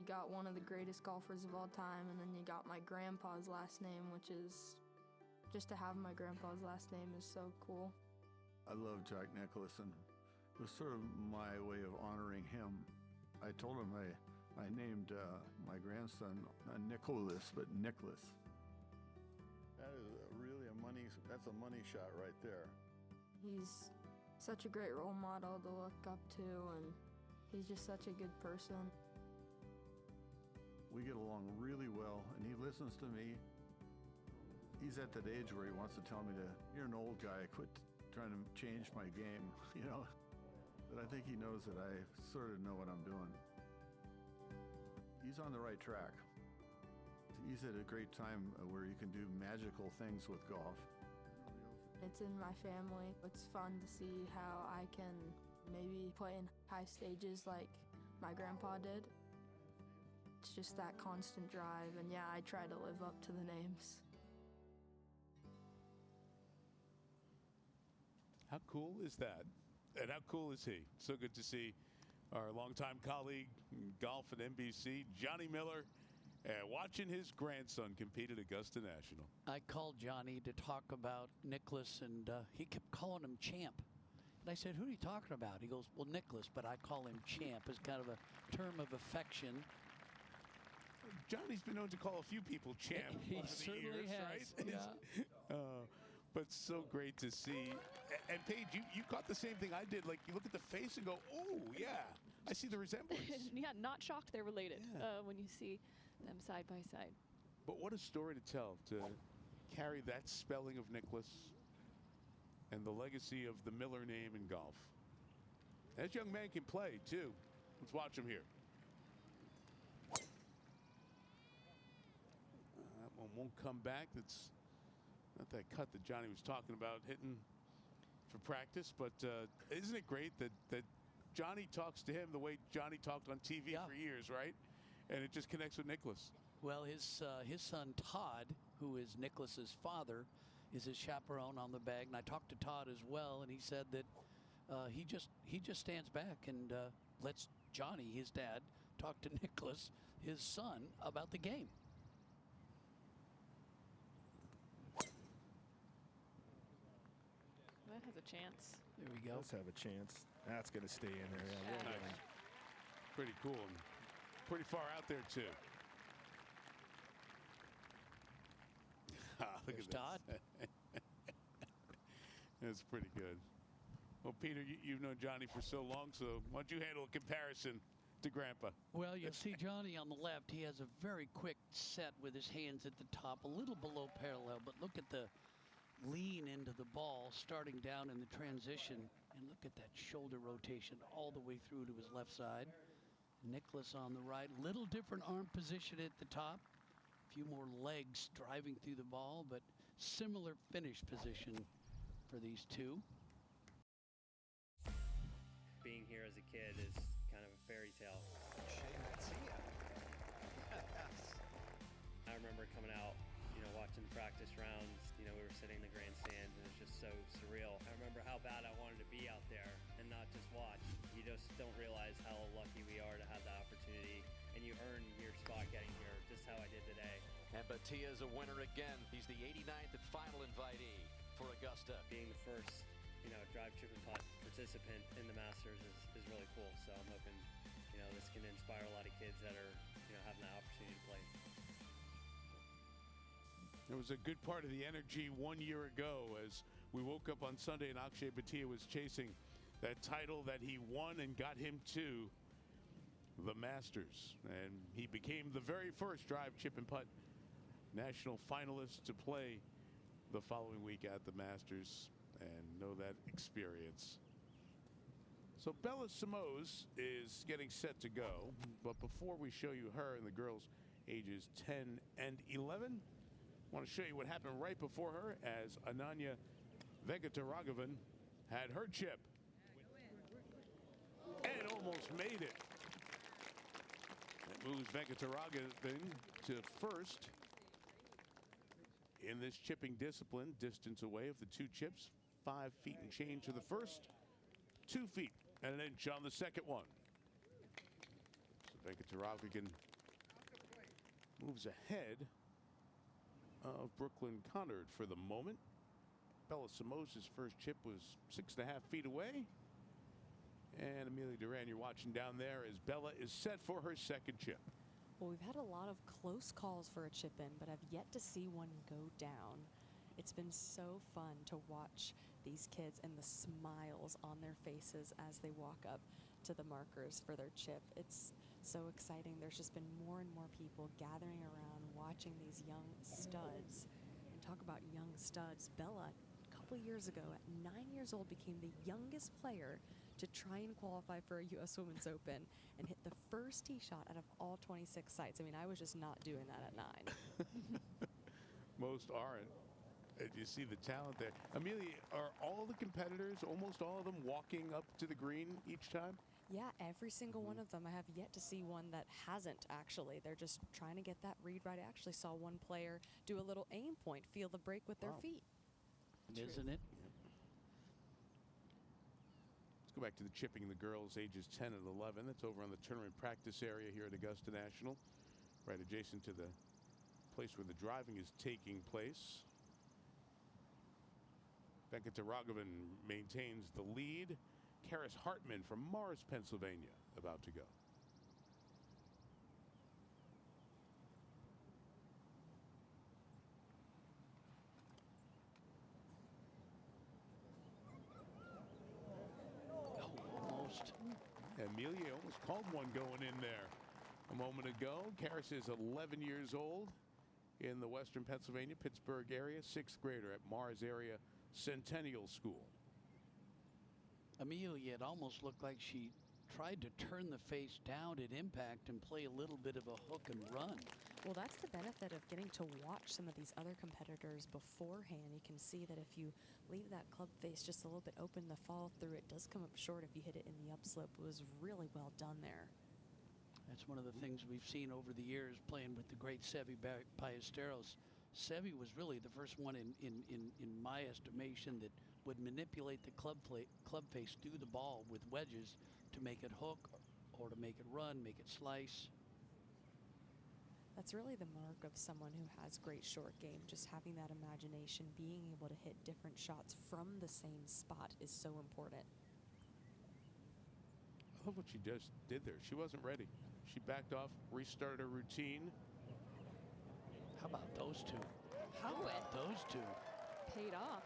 You got one of the greatest golfers of all time, and then you got my grandpa's last name, which is, just to have my grandpa's last name is so cool. I love Jack Nicklaus, and it was sort of my way of honoring him. I told him I named my grandson Nicholas, but Nicholas. That is really that's a money shot right there. He's such a great role model to look up to, and he's just such a good person. We get along really well, and he listens to me. He's at that age where he wants to tell me you're an old guy, quit trying to change my game, you know? But I think he knows that I sort of know what I'm doing. He's on the right track. He's at a great time where you can do magical things with golf. It's in my family. It's fun to see how I can maybe play in high stages like my grandpa did. It's just that constant drive, and yeah, I try to live up to the names. How cool is that? And how cool is he? So good to see our longtime colleague in golf at NBC, Johnny Miller, watching his grandson compete at Augusta National. I called Johnny to talk about Nicklaus, and he kept calling him Champ. And I said, who are you talking about? He goes, well, Nicklaus, but I call him Champ as kind of a term of affection. Johnny's been known to call a few people Champ He over the certainly years, has. right? Yeah. But so great to see. And Paige, you caught the same thing I did. Like, you look at the face and go, oh, yeah, I see the resemblance. Yeah, not shocked they're related when you see them side by side. But what a story to tell, to carry that spelling of Nicklaus and the legacy of the Miller name in golf. That young man can play, too. Let's watch him here. That one won't come back. That's not that cut that Johnny was talking about hitting for practice. But isn't it great that Johnny talks to him the way Johnny talked on TV for years, right? And it just connects with Nicklaus. Well, his son Todd, who is Nicklaus's father, is his chaperone on the bag. And I talked to Todd as well, and he said that he just stands back and lets Johnny, his dad, talk to Nicklaus, his son, about the game. That has a chance. There we go. Does have a chance. That's going to stay in there. Yeah, well done. Pretty cool and pretty far out there too. Look at Todd. That's pretty good. Well, Peter, you've known Johnny for so long, so why don't you handle a comparison to Grandpa? Well, you'll see Johnny on the left. He has a very quick set with his hands at the top, a little below parallel, but look at the lean into the ball starting down in the transition, and look at that shoulder rotation all the way through to his left side. Nicklaus on the right, little different arm position at the top, a few more legs driving through the ball, but similar finish position for these two. Being here as a kid is kind of a fairy tale. I remember coming out, watching the practice rounds. We were sitting in the grandstands, and it was just so surreal. I remember how bad I wanted to be out there and not just watch. You just don't realize how lucky we are to have that opportunity, and you earn your spot getting here, just how I did today. And Batia is a winner again. He's the 89th and final invitee for Augusta. Being the first, drive, chip, and putt participant in the Masters is really cool. So I'm hoping, this can inspire a lot of kids that are, having that opportunity to play. It was a good part of the energy 1 year ago as we woke up on Sunday and Akshay Bhatia was chasing that title that he won and got him to the Masters. And he became the very first drive, chip, and putt national finalist to play the following week at the Masters and know that experience. So Bella Simoes is getting set to go. But before we show you her and the girls ages 10 and 11, I want to show you what happened right before her as Ananya Venkataraghvan had her chip and almost made it. That moves Venkataraghvan to first in this chipping discipline, distance away of the two chips, 5 feet and change to the first, 2 feet and an inch on the second one. So Venkataraman moves ahead of Brooklyn Connard for the moment. Bella Simoes' first chip was 6.5 feet away. And Amelia Duran, you're watching down there as Bella is set for her second chip. Well, we've had a lot of close calls for a chip in, but I've yet to see one go down. It's been so fun to watch these kids and the smiles on their faces as they walk up to the markers for their chip. It's so exciting. There's just been more and more people gathering around watching these young studs. And talk about young studs. Bella, a couple years ago, at 9 years old, became the youngest player to try and qualify for a U.S. Women's Open and hit the first tee shot out of all 26 sites. I mean, I was just not doing that at 9. Most aren't. And you see the talent there. Amelia, are all the competitors, almost all of them, walking up to the green each time? Yeah, every single one of them. I have yet to see one that hasn't, actually. They're just trying to get that read right. I actually saw one player do a little aim point, feel the break with their feet. Isn't it? Let's go back to the chipping. The girls ages 10 and 11. That's over on the tournament practice area here at Augusta National, right adjacent to the place where the driving is taking place. Venkataraman maintains the lead. Karis Hartman from Mars, Pennsylvania, about to go. Almost. Amelia almost called one going in there a moment ago. Karis is 11 years old in the Western Pennsylvania, Pittsburgh area, 6th grader at Mars Area Centennial School. Amelia, it almost looked like she tried to turn the face down at impact and play a little bit of a hook and run. Well, that's the benefit of getting to watch some of these other competitors beforehand. You can see that if you leave that club face just a little bit open, the follow through, it does come up short if you hit it in the upslope. It was really well done there. That's one of the things we've seen over the years playing with the great Seve Ballesteros. Seve was really the first one in my estimation that would manipulate the club face through the ball with wedges to make it hook or to make it run, make it slice. That's really the mark of someone who has great short game. Just having that imagination, being able to hit different shots from the same spot is so important. I love what she just did there. She wasn't ready. She backed off, restarted her routine. How about those two? How about those two? Paid off.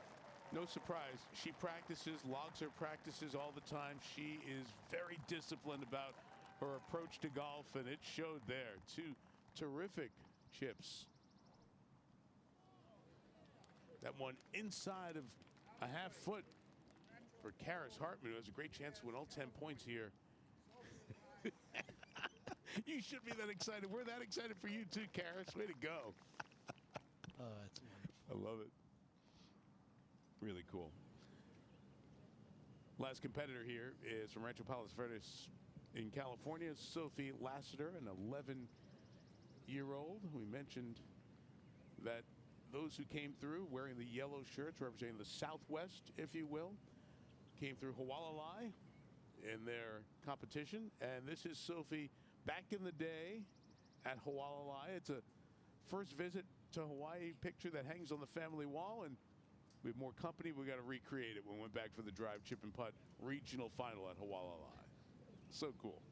No surprise. She practices, logs her practices all the time. She is very disciplined about her approach to golf, and it showed there. Two terrific chips. That one inside of a half foot for Karis Hartman, who has a great chance to win all 10 points here. You should be that excited. We're that excited for you too, Karis. Way to go. Oh, that's wonderful. I love it. Really cool. Last competitor here is from Rancho Palos Verdes in California, Sophie Lassiter, an 11-year-old. We mentioned that those who came through wearing the yellow shirts representing the Southwest, if you will, came through Hualalai in their competition. And this is Sophie back in the day at Hualalai. It's a first visit to Hawaii picture that hangs on the family wall, and we have more company. We got to recreate it when we went back for the drive, chip, and putt regional final at Hualalai. So cool.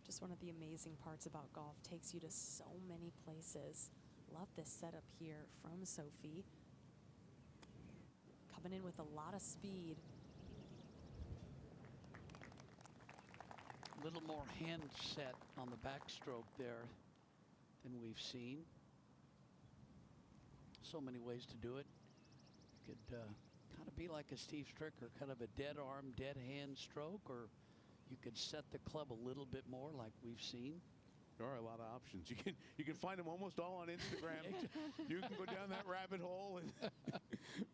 Just one of the amazing parts about golf. Takes you to so many places. Love this setup here from Sophie. Coming in with a lot of speed. A little more hand set on the backstroke there than we've seen. So many ways to do it. You could kind of be like a Steve Stricker, kind of a dead arm, dead hand stroke, or you could set the club a little bit more like we've seen. There are a lot of options. You can find them almost all on Instagram. You can go down that rabbit hole, and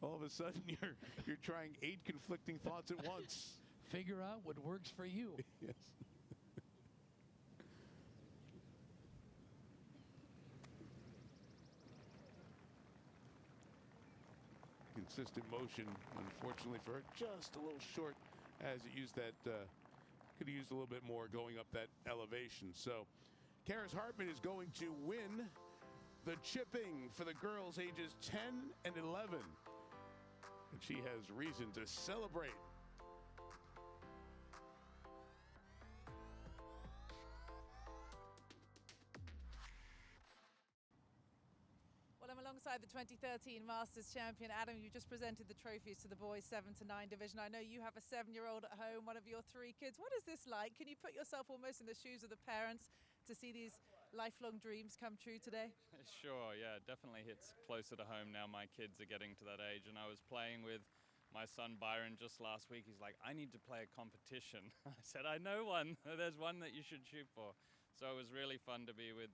all of a sudden you're trying 8 conflicting thoughts at once. Figure out what works for you. Yes. Consistent motion, unfortunately for her, just a little short as it used that, could have used a little bit more going up that elevation. So Karis Hartman is going to win the chipping for the girls ages 10 and 11. And she has reason to celebrate. Well, I'm alongside the 2013 Masters champion. Adam, you just presented the trophies to the boys 7 to 9 division. I know you have a 7-year-old at home, one of your 3 kids. What is this like? Can you put yourself almost in the shoes of the parents to see these lifelong dreams come true today? Sure, yeah, it definitely hits closer to home now. My kids are getting to that age, and I was playing with my son Byron just last week. He's like, I need to play a competition. I said, I know one. There's one that you should shoot for. So it was really fun to be with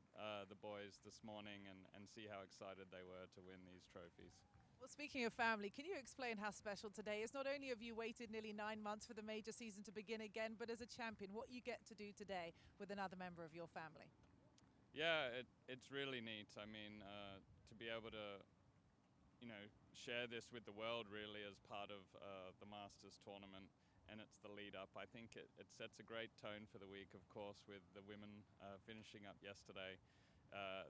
the boys this morning and see how excited they were to win these trophies. Well, speaking of family, can you explain how special today is? Not only have you waited nearly 9 months for the major season to begin again, but as a champion, what you get to do today with another member of your family. Yeah, it's really neat. I mean, to be able to, share this with the world really as part of the Masters tournament, and it's the lead up. I think it sets a great tone for the week, of course, with the women finishing up yesterday.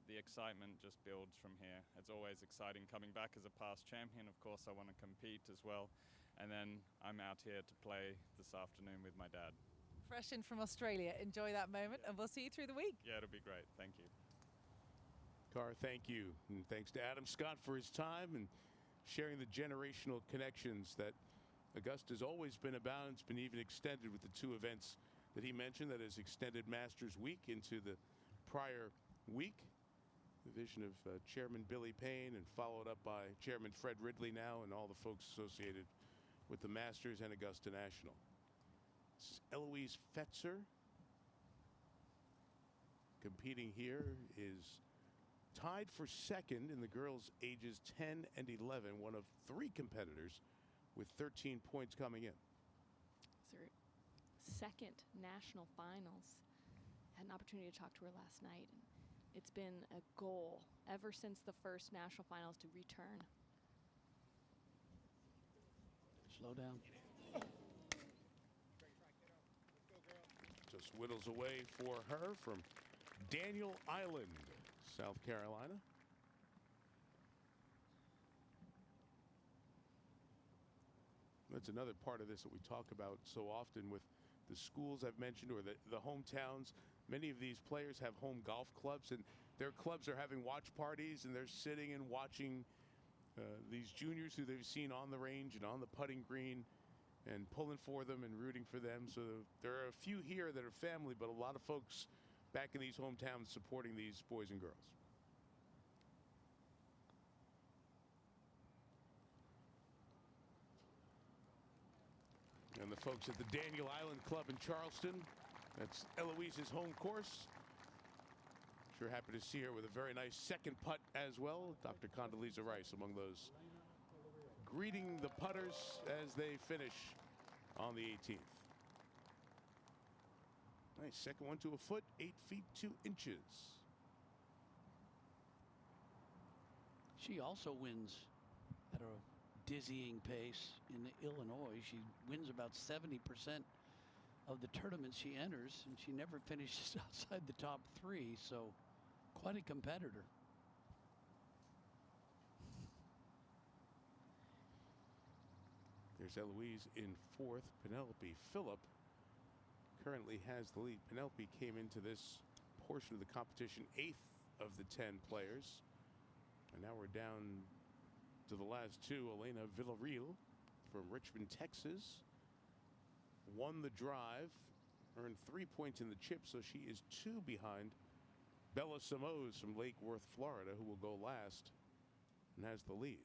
The excitement just builds from here. It's always exciting coming back as a past champion. Of course, I want to compete as well. And then I'm out here to play this afternoon with my dad. Fresh in from Australia. Enjoy that moment, and we'll see you through the week. Yeah, it'll be great. Thank you. Car, thank you. And thanks to Adam Scott for his time and sharing the generational connections that Augusta's always been about. It's been even extended with the 2 events that he mentioned, that is extended Masters Week into the prior week. The vision of Chairman Billy Payne, and followed up by Chairman Fred Ridley now, and all the folks associated with the Masters and Augusta National. This is Eloise Fetzer. Competing here is tied for second in the girls ages 10 and 11, one of 3 competitors with 13 points coming in. It's her second national finals. Had an opportunity to talk to her last night, and it's been a goal ever since the first national finals to return. Slow down. Just whittles away for her from Daniel Island, South Carolina. That's another part of this that we talk about so often with the schools I've mentioned, or the hometowns. Many of these players have home golf clubs, and their clubs are having watch parties, and they're sitting and watching these juniors who they've seen on the range and on the putting green, and pulling for them and rooting for them. So there are a few here that are family, but a lot of folks back in these hometowns supporting these boys and girls. And the folks at the Daniel Island Club in Charleston, that's Eloise's home course. Sure happy to see her with a very nice second putt as well. Dr. Condoleezza Rice among those greeting the putters as they finish on the 18th. Nice second one to a foot, 8 feet 2 inches. She also wins at a dizzying pace in Illinois. She wins about 70% of the tournaments she enters, and she never finishes outside the top 3, so quite a competitor. There's Eloise in 4th. Penelope Phillip currently has the lead. Penelope came into this portion of the competition 8th of the 10 players. And now we're down to the last 2. Elena Villarreal from Richmond, Texas, won the drive, earned 3 points in the chip, so she is 2 behind Bella Simoes from Lake Worth, Florida, who will go last and has the lead.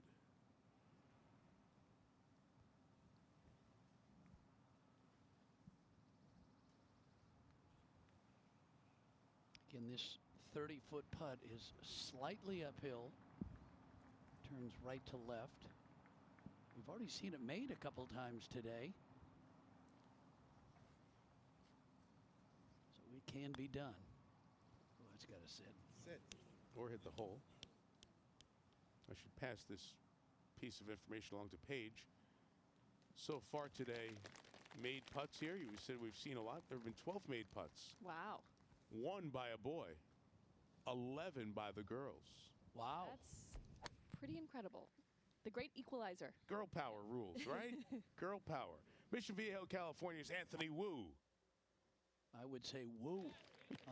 Again, this 30-foot putt is slightly uphill, turns right to left. We've already seen it made a couple times today, so it can be done. Oh, it's got to sit. Sit. Or hit the hole. I should pass this piece of information along to Paige. So far today, made putts here. You said we've seen a lot. There have been 12 made putts. Wow. 1 by a boy, 11 by the girls. Wow. That's pretty incredible. The great equalizer. Girl power rules, right? Girl power. Mission Viejo, California's Anthony Wu. I would say woo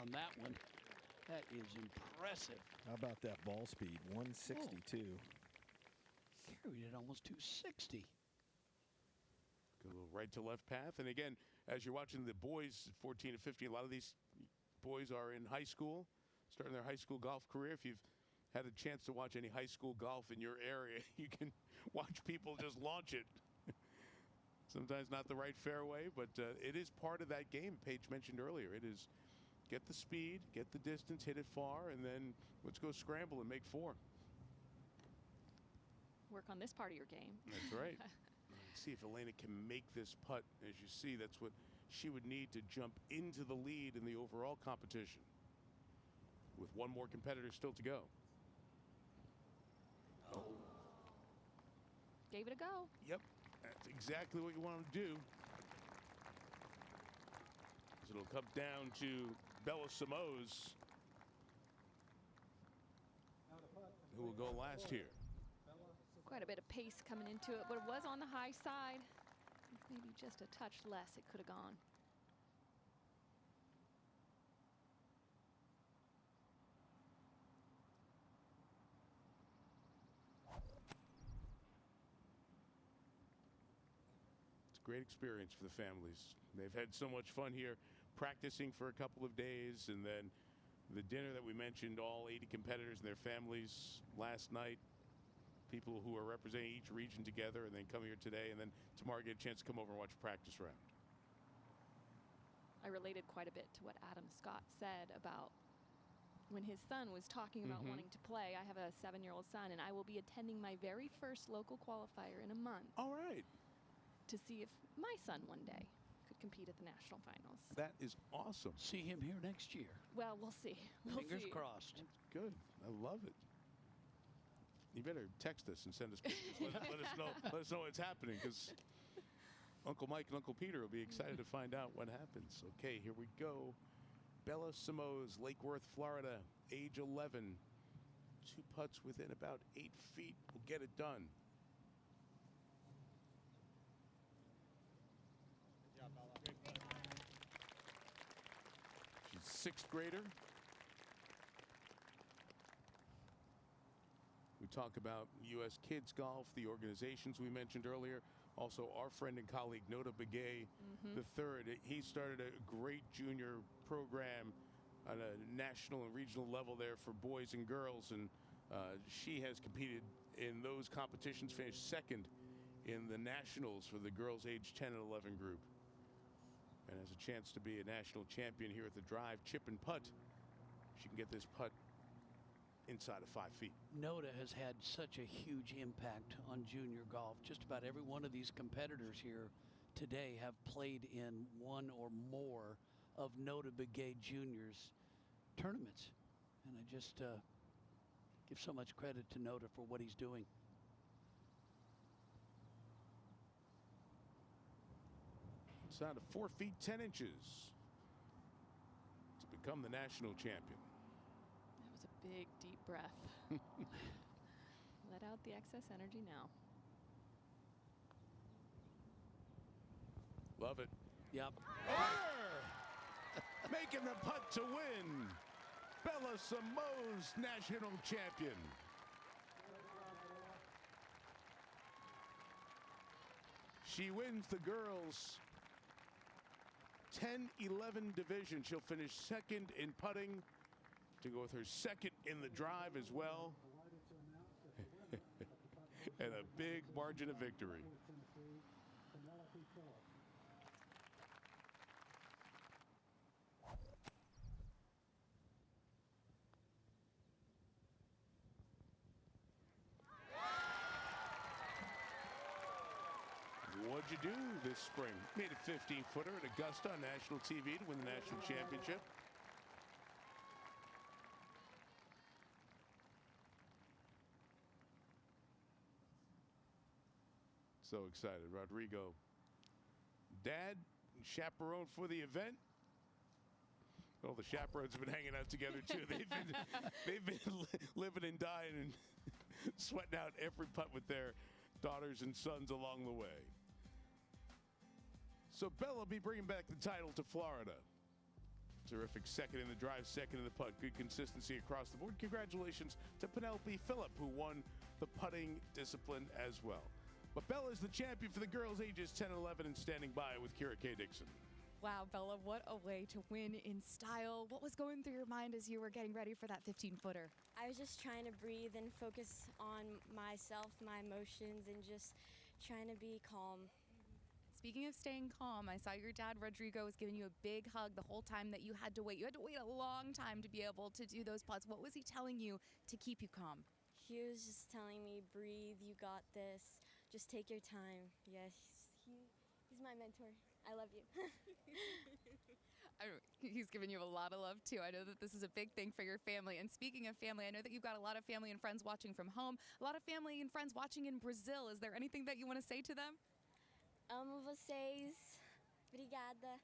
on that one. That is impressive. How about that ball speed? 162. Carried it almost 260. Go a little right to left path. And again, as you're watching the boys, 14 to 15, a lot of these boys are in high school, starting their high school golf career. If you've had a chance to watch any high school golf in your area, you can watch people just launch it. Sometimes not the right fairway, but it is part of that game Paige mentioned earlier. It is get the speed, get the distance, hit it far, and then let's go scramble and make 4. Work on this part of your game. That's right. Let's see if Elena can make this putt. As you see, that's what she would need to jump into the lead in the overall competition. With one more competitor still to go. Oh. Gave it a go. Yep, that's exactly what you want to do. So it'll come down to Bella Simoes, who will go last here. Quite a bit of pace coming into it, but it was on the high side. If maybe just a touch less, it could have gone. It's a great experience for the families. They've had so much fun here, practicing for a couple of days, and then the dinner that we mentioned, all 80 competitors and their families last night. People who are representing each region together, and then come here today, and then tomorrow get a chance to come over and watch a practice round. I related quite a bit to what Adam Scott said about when his son was talking about wanting to play. I have a 7-year-old son, and I will be attending my very first local qualifier in a month. All right. To see if my son one day could compete at the national finals. That is awesome. See him here next year. Well, we'll see. We'll Fingers see. crossed. That's good. I love it. You better text us and send us pictures. Let us know what's happening, because Uncle Mike and Uncle Peter will be excited to find out what happens. Okay, here we go. Bella Simoes, Lake Worth, Florida, age 11. 2 putts within about 8 feet will get it done. Good job, Bella. Great putt. She's 6th grader. We talk about U.S. Kids Golf, the organizations we mentioned earlier. Also, our friend and colleague, Nota Begay, the third. He started a great junior program on a national and regional level there for boys and girls. And she has competed in those competitions, finished 2nd in the nationals for the girls age 10 and 11 group. And has a chance to be a national champion here at the Drive. Chip and putt. She can get this putt inside of 5 feet. Noda has had such a huge impact on junior golf. Just about every one of these competitors here today have played in one or more of Nota Begay Junior's tournaments. And I just give so much credit to Noda for what he's doing. Inside of 4 feet 10 inches to become the national champion. That was a big, deep breath. Let out the excess energy now. Love it. Yep. Making the putt to win. Bella Simoes, national champion. She wins the girls' 10-11 division. She'll finish 2nd in putting to go with her 2nd in the drive as well. And a big margin of victory. What'd you do this spring? Made a 15-footer at Augusta on national TV to win the national championship. So excited. Rodrigo dad, chaperone for the event. Well, the chaperones have been hanging out together too. They've been living and dying and sweating out every putt with their daughters and sons along the way. So Bella will be bringing back the title to Florida. Terrific second in the drive, second in the putt. Good consistency across the board. Congratulations to Penelope Phillip, who won the putting discipline as well. But Bella is the champion for the girls ages 10 and 11 and standing by with Kira K. Dixon. Wow, Bella, what a way to win in style. What was going through your mind as you were getting ready for that 15-footer? I was just trying to breathe and focus on myself, my emotions, and just trying to be calm. Speaking of staying calm, I saw your dad, Rodrigo, was giving you a big hug the whole time that you had to wait. You had to wait a long time to be able to do those putts. What was he telling you to keep you calm? He was just telling me, breathe, you got this, just take your time. Yes, he's my mentor. I love you. He's giving you a lot of love, too. I know that this is a big thing for your family. And speaking of family, I know that you've got a lot of family and friends watching from home, a lot of family and friends watching in Brazil. Is there anything that you want to say to them? Amo vocês. Obrigada.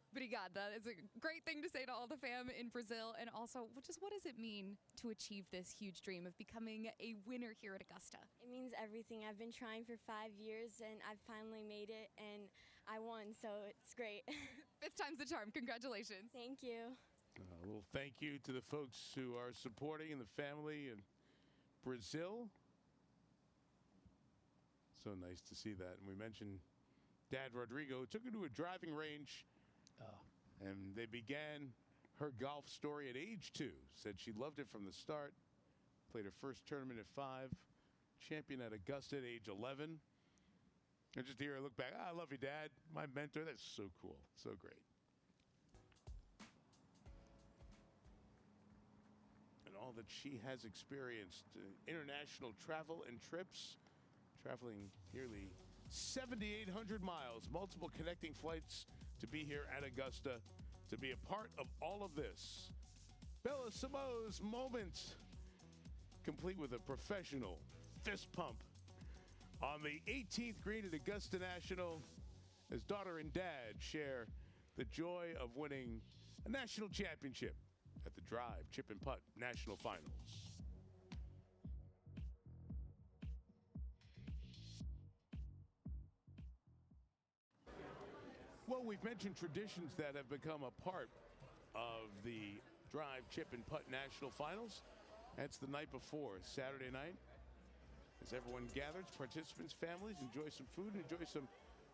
Obrigada. It's a great thing to say to all the fam in Brazil. And also, just what does it mean to achieve this huge dream of becoming a winner here at Augusta? It means everything. I've been trying for 5 years, and I've finally made it, and I won, so it's great. 5th time's the charm. Congratulations. Thank you. A little thank you to the folks who are supporting and the family in Brazil. So nice to see that. And we mentioned Dad Rodrigo took her to a driving range, and they began her golf story at age 2. Said she loved it from the start. Played her first tournament at 5. Champion at Augusta at age 11. And just to hear her look back, I love you, Dad. My mentor. That's so cool. So great. And all that she has experienced. International travel and trips. Traveling nearly 7,800 miles, multiple connecting flights to be here at Augusta, to be a part of all of this. Bella Simoes moment, complete with a professional fist pump on the 18th green at Augusta National, as daughter and dad share the joy of winning a national championship at the Drive Chip and Putt National Finals. Well, we've mentioned traditions that have become a part of the Drive Chip and Putt National Finals. That's the night before, Saturday night. As everyone gathers, participants, families, enjoy some food, and enjoy some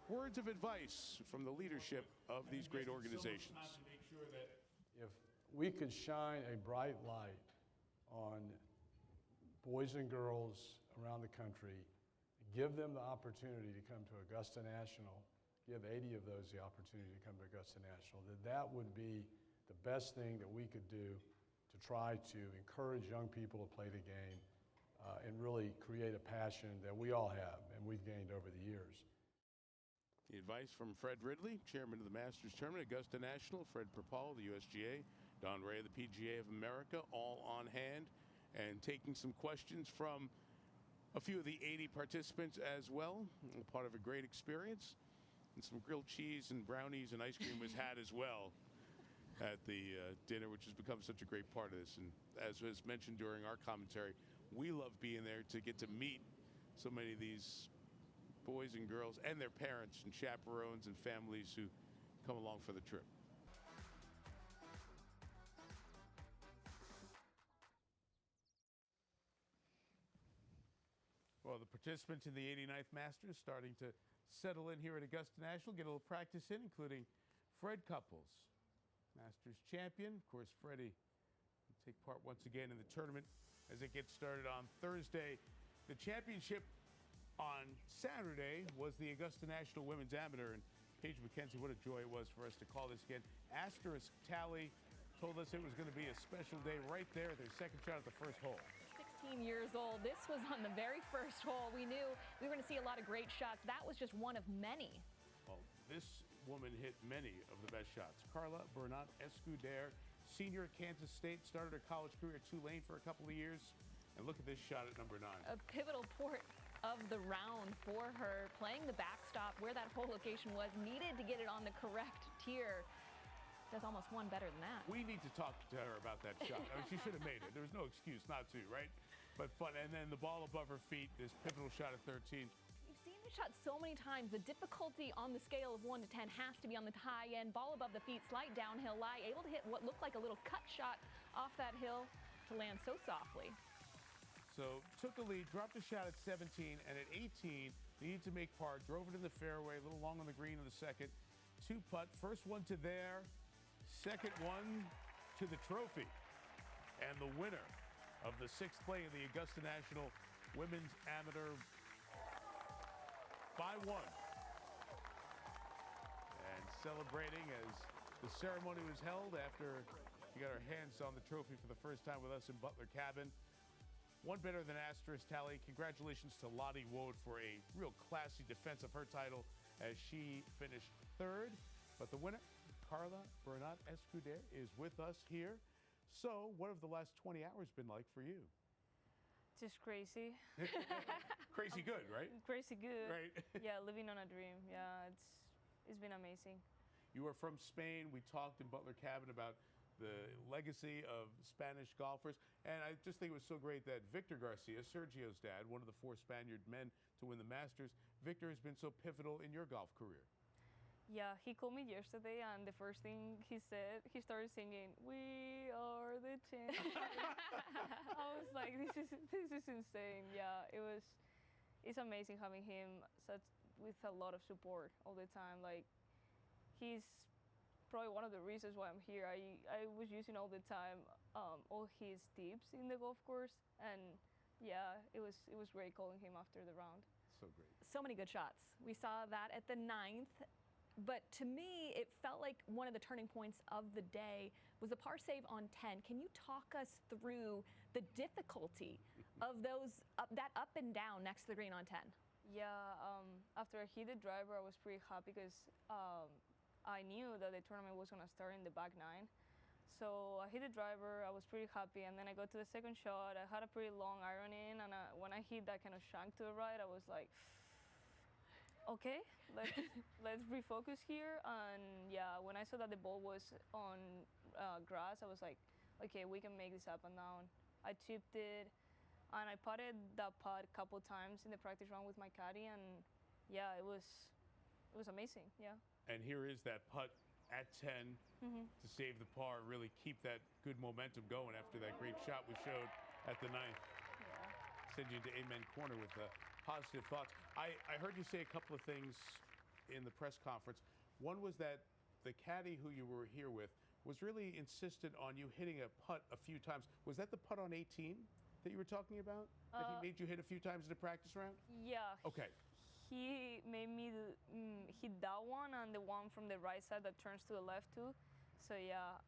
words of advice from the leadership of these great organizations. If we could shine a bright light on boys and girls around the country, give them the opportunity to come to Augusta National, give 80 of those the opportunity to come to Augusta National, that would be the best thing that we could do to try to encourage young people to play the game and really create a passion that we all have and we've gained over the years. The advice from Fred Ridley, chairman of the Masters Tournament, Augusta National, Fred Perpall, the USGA, Don Ray, the PGA of America, all on hand, and taking some questions from a few of the 80 participants as well, part of a great experience. And some grilled cheese and brownies and ice cream was had as well at the dinner, which has become such a great part of this. And as was mentioned during our commentary, we love being there to get to meet so many of these boys and girls and their parents and chaperones and families who come along for the trip. Well, the participants in the 89th Masters starting to settle in here at Augusta National, get a little practice in, including Fred Couples, Masters champion. Of course, Freddie will take part once again in the tournament as it gets started on Thursday. The championship on Saturday was the Augusta National Women's Amateur, and Paige McKenzie, what a joy it was for us to call this again. Asterisk Tally told us it was going to be a special day right there, their second shot at the first hole. 16 years old. This was on the very first hole. We knew we were going to see a lot of great shots. That was just one of many. Well, this woman hit many of the best shots. Carla Bernat, Escuder, senior at Kansas State, started her college career at Tulane for a couple of years. And look at this shot at number 9. A pivotal of the round for her, playing the backstop where that hole location was, needed to get it on the correct tier. Does almost one better than that. We need to talk to her about that shot. I mean, she should have made it. There was no excuse not to, right? But fun. And then the ball above her feet, this pivotal shot at 13. We've seen this shot so many times. The difficulty on the scale of 1 to 10 has to be on the high end. Ball above the feet, slight downhill lie, able to hit what looked like a little cut shot off that hill to land so softly. So took the lead, dropped a shot at 17, and at 18, needed to make par, drove it in the fairway, a little long on the green in the second. 2-putt, first one to there, second one to the trophy. And the winner of the 6th play in the Augusta National Women's Amateur by 1. And celebrating as the ceremony was held after she got her hands on the trophy for the first time with us in Butler Cabin. One better than asterisk tally. Congratulations to Lottie Woad for a real classy defense of her title as she finished 3rd. But the winner, Carla Bernat Escuder, is with us here. So what have the last 20 hours been like for you? Just crazy. Crazy good, right? Crazy good. Right. Yeah, living on a dream. Yeah, it's been amazing. You are from Spain. We talked in Butler Cabin about the legacy of Spanish golfers. And I just think it was so great that Victor Garcia, Sergio's dad, one of the 4 Spaniard men to win the Masters, Victor has been so pivotal in your golf career. Yeah, he called me yesterday, and the first thing he said, he started singing, "We are the champions." I was like, this is insane. Yeah, it's amazing having him with a lot of support all the time. Like, he's probably one of the reasons why I'm here. I was using all the time all his tips in the golf course, and yeah, it was great calling him after the round. So great. So many good shots. We saw that at the 9th. But to me, it felt like one of the turning points of the day was the par save on 10. Can you talk us through the difficulty of that up and down next to the green on 10? Yeah, after I hit the driver, I was pretty happy because I knew that the tournament was going to start in the back 9. So I hit the driver, I was pretty happy, and then I go to the second shot. I had a pretty long iron in, and when I hit that kind of shank to the right, I was like, okay, let's refocus here. And yeah, when I saw that the ball was on grass, I was like, okay, we can make this up and down. I chipped it, and I putted that putt a couple times in the practice round with my caddy, and yeah, it was amazing. Yeah. And here is that putt at 10 to save the par, really keep that good momentum going after that great shot we showed at the 9th. Yeah. Send you into Amen Corner with positive thoughts. I heard you say a couple of things in the press conference. One was that the caddy who you were here with was really insistent on you hitting a putt a few times. Was that the putt on 18 that you were talking about? That he made you hit a few times in the practice round? Yeah. Okay. He made me hit that one and the one from the right side that turns to the left too. So yeah,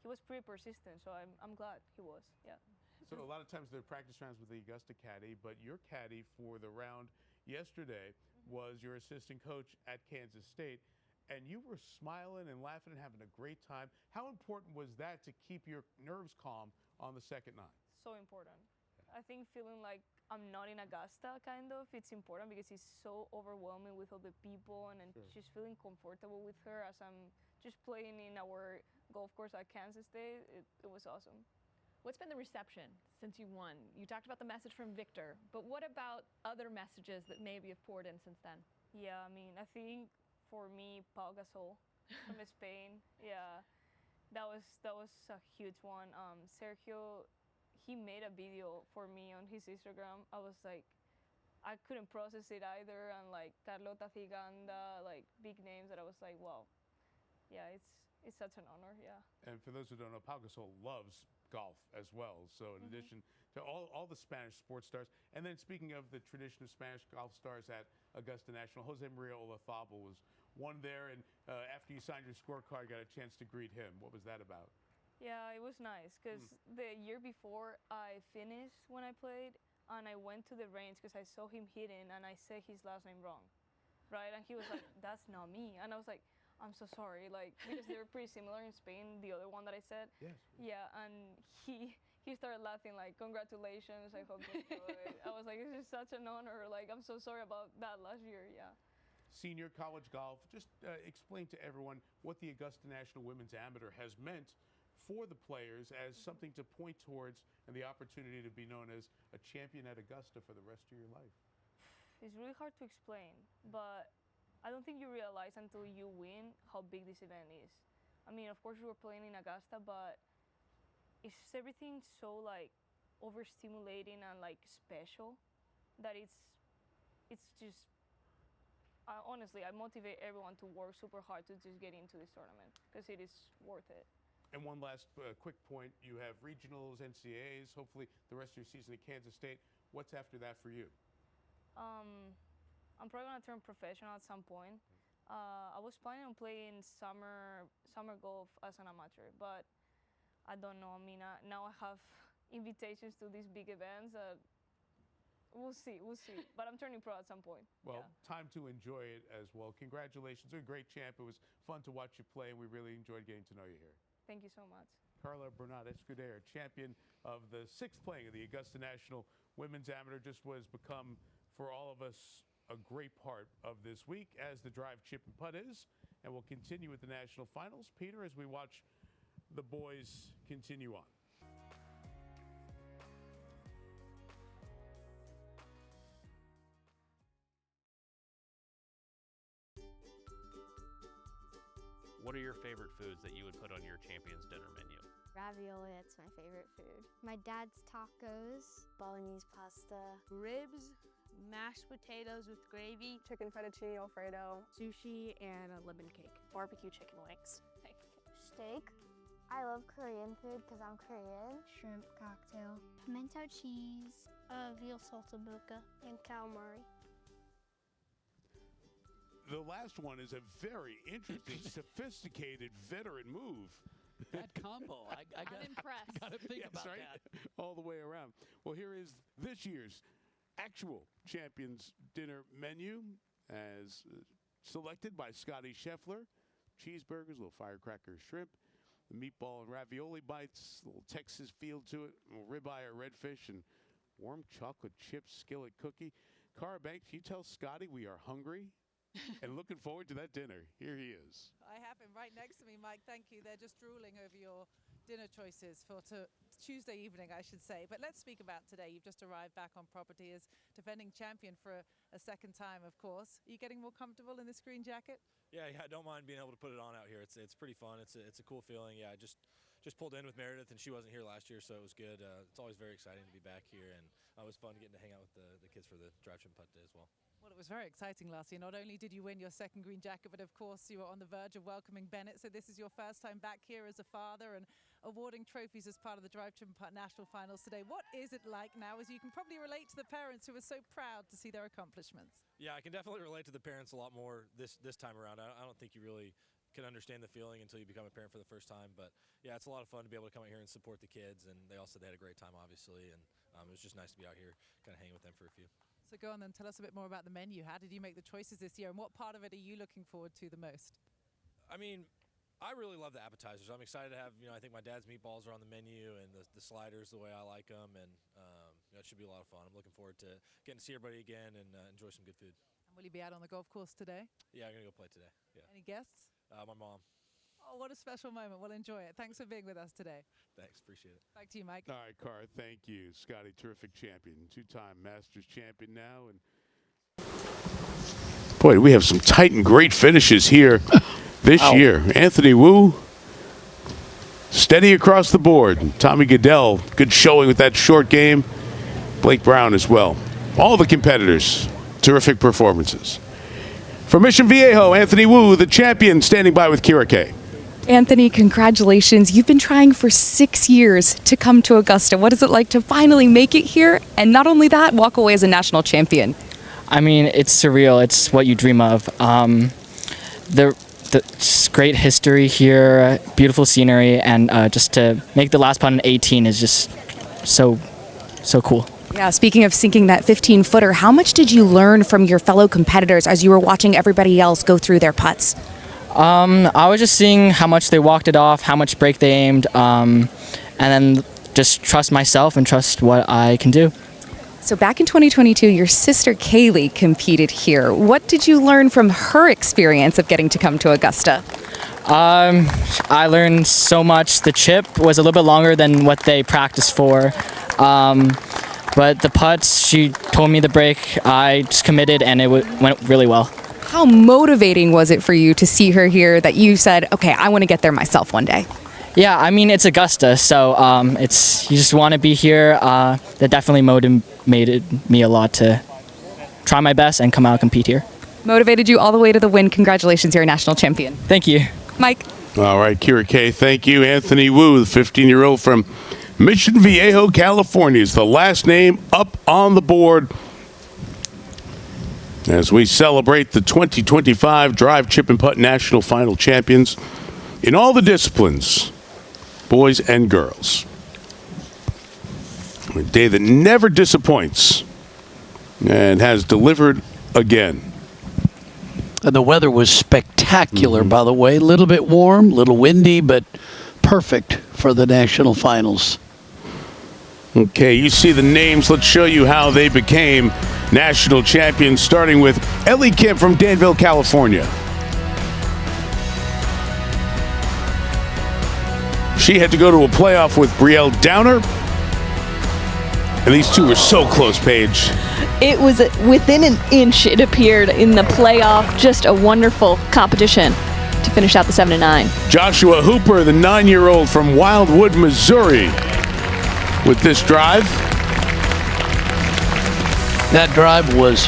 he was pretty persistent. So I'm glad he was. Yeah. So a lot of times there are practice rounds with the Augusta caddy, but your caddy for the round yesterday was your assistant coach at Kansas State, and you were smiling and laughing and having a great time. How important was that to keep your nerves calm on the second 9? So important. I think feeling like I'm not in Augusta, kind of, it's important because it's so overwhelming with all the people, and just feeling comfortable with her as I'm just playing in our golf course at Kansas State. It was awesome. What's been the reception since you won? You talked about the message from Victor, but what about other messages that maybe have poured in since then? Yeah, I mean, I think for me, Pau Gasol from Spain, yeah, that was a huge one. Sergio, he made a video for me on his Instagram. I was like, I couldn't process it either, and like Carlota Ciganda, like big names that I was like, wow, yeah, it's such an honor, yeah. And for those who don't know, Pau Gasol loves golf as well. So in addition to all the Spanish sports stars, and then speaking of the tradition of Spanish golf stars at Augusta National, Jose Maria Olazabal was one there, and after you signed your scorecard, got a chance to greet him. What was that about? Yeah, it was nice because the year before I finished when I played, and I went to the range because I saw him hitting, and I said his last name wrong, right? And he was like, "That's not me," and I was like, I'm so sorry, like, because they were pretty similar in Spain, the other one that I said. Yes. Yeah, and he he started laughing like, congratulations, I hope you enjoy it. I was like, this is such an honor. Like, I'm so sorry about that last year, yeah. Senior college golf, just explain to everyone what the Augusta National Women's Amateur has meant for the players as something to point towards and the opportunity to be known as a champion at Augusta for the rest of your life. It's really hard to explain, but I don't think you realize until you win how big this event is. I mean, of course, we were playing in Augusta, but it's everything so like overstimulating and like special that it's just honestly, I motivate everyone to work super hard to just get into this tournament because it is worth it. And one last quick point, you have regionals, NCAAs, hopefully the rest of your season at Kansas State. What's after that for you? I'm probably gonna turn professional at some point. I was planning on playing summer golf as an amateur, but I don't know. I mean, now I have invitations to these big events. We'll see. But I'm turning pro at some point. Well, time to enjoy it as well. Congratulations. You're a great champ. It was fun to watch you play, and we really enjoyed getting to know you here. Thank you so much. Carla Bernat, Escudero, champion of the 6th playing of the Augusta National Women's Amateur, just was become, for all of us, a great part of this week, as the drive, chip, and putt is. And we'll continue with the national finals, Peter, as we watch the boys continue on. What are your favorite foods that you would put on your Champions Dinner menu? Ravioli, that's my favorite food. My dad's tacos. Bolognese pasta. Ribs, mashed potatoes with gravy. Chicken fettuccine alfredo. Sushi and a lemon cake. Barbecue chicken wings. Steak. I love Korean food because I'm Korean. Shrimp cocktail. Pimento cheese. Veal saltimbocca. And calamari. The last one is a very interesting, sophisticated veteran move. That combo, I'm impressed. Got to think about that. All the way around. Well, here is this year's actual Champions Dinner menu, as selected by Scotty Scheffler. Cheeseburgers, little firecracker shrimp, the meatball and ravioli bites, a little Texas feel to it, a little ribeye or redfish, and warm chocolate chip skillet cookie. Cara Banks, you tell Scotty we are hungry and looking forward to that dinner. Here he is. I have him right next to me, Mike. Thank you. They're just drooling over your dinner choices for Tuesday evening, I should say. But let's speak about today. You've just arrived back on property as defending champion for a second time, of course. Are you getting more comfortable in this green jacket? Yeah, I don't mind being able to put it on out here. It's pretty fun. It's a cool feeling. Yeah, I just pulled in with Meredith, and she wasn't here last year, so it was good. It's always very exciting to be back here, and it was fun getting to hang out with the kids for the drive, chip, putt day as well. Well, it was very exciting last year. Not only did you win your second green jacket, but of course you were on the verge of welcoming Bennett. So this is your first time back here as a father and awarding trophies as part of the Drive, Chip, and Putt National Finals today. What is it like now, as you can probably relate to the parents who are so proud to see their accomplishments? Yeah, I can definitely relate to the parents a lot more this time around. I don't think you really can understand the feeling until you become a parent for the first time. But yeah, it's a lot of fun to be able to come out here and support the kids. And they also had a great time, obviously. And it was just nice to be out here, kind of hanging with them for a few. So go on then, tell us a bit more about the menu. How did you make the choices this year, and what part of it are you looking forward to the most? I mean, I really love the appetizers. I'm excited to have, I think my dad's meatballs are on the menu, and the sliders the way I like them, and it should be a lot of fun. I'm looking forward to getting to see everybody again and enjoy some good food. And will you be out on the golf course today? Yeah, I'm going to go play today. Yeah. Any guests? My mom. Oh, what a special moment. We'll enjoy it. Thanks for being with us today. Thanks. Appreciate it. Back to you, Mike. All right, Cara, thank you. Scotty, terrific champion, two-time Masters champion now. And boy, we have some tight and great finishes here this year. Anthony Wu, steady across the board. Tommy Goodell, good showing with that short game. Blake Brown as well. All the competitors, terrific performances. From Mission Viejo, Anthony Wu, the champion, standing by with Kira Kay. Anthony, congratulations. You've been trying for 6 years to come to Augusta. What is it like to finally make it here? And not only that, walk away as a national champion. I mean, it's surreal. It's what you dream of. The great history here, beautiful scenery, and just to make the last putt in 18 is just so cool. Yeah, speaking of sinking that 15-footer, how much did you learn from your fellow competitors as you were watching everybody else go through their putts? I was just seeing how much they walked it off, how much break they aimed, and then just trust myself and trust what I can do. So back in 2022, your sister Kaylee competed here. What did you learn from her experience of getting to come to Augusta? I learned so much. The chip was a little bit longer than what they practiced for. But the putts, she told me the break. I just committed, and it went really well. How motivating was it for you to see her here that you said, okay, I want to get there myself one day? Yeah, I mean, it's Augusta, so you just want to be here. That definitely motivated me a lot to try my best and come out and compete here. Motivated you all the way to the win. Congratulations, you're a national champion. Thank you. Mike. All right, Kira Kay, thank you. Anthony Wu, the 15-year-old from Mission Viejo, California, is the last name up on the board as we celebrate the 2025 Drive, Chip, and Putt National Final Champions in all the disciplines, boys and girls. A day that never disappoints and has delivered again. And the weather was spectacular, by the way. A little bit warm, a little windy, but perfect for the national finals. Okay, you see the names. Let's show you how they became national champions, starting with Ellie Kim from Danville, California. She had to go to a playoff with Brielle Downer. And these two were so close, Paige. It was within an inch, it appeared, in the playoff. Just a wonderful competition to finish out the 7-9. Joshua Hooper, the 9-year-old from Wildwood, Missouri, with this drive. That drive was,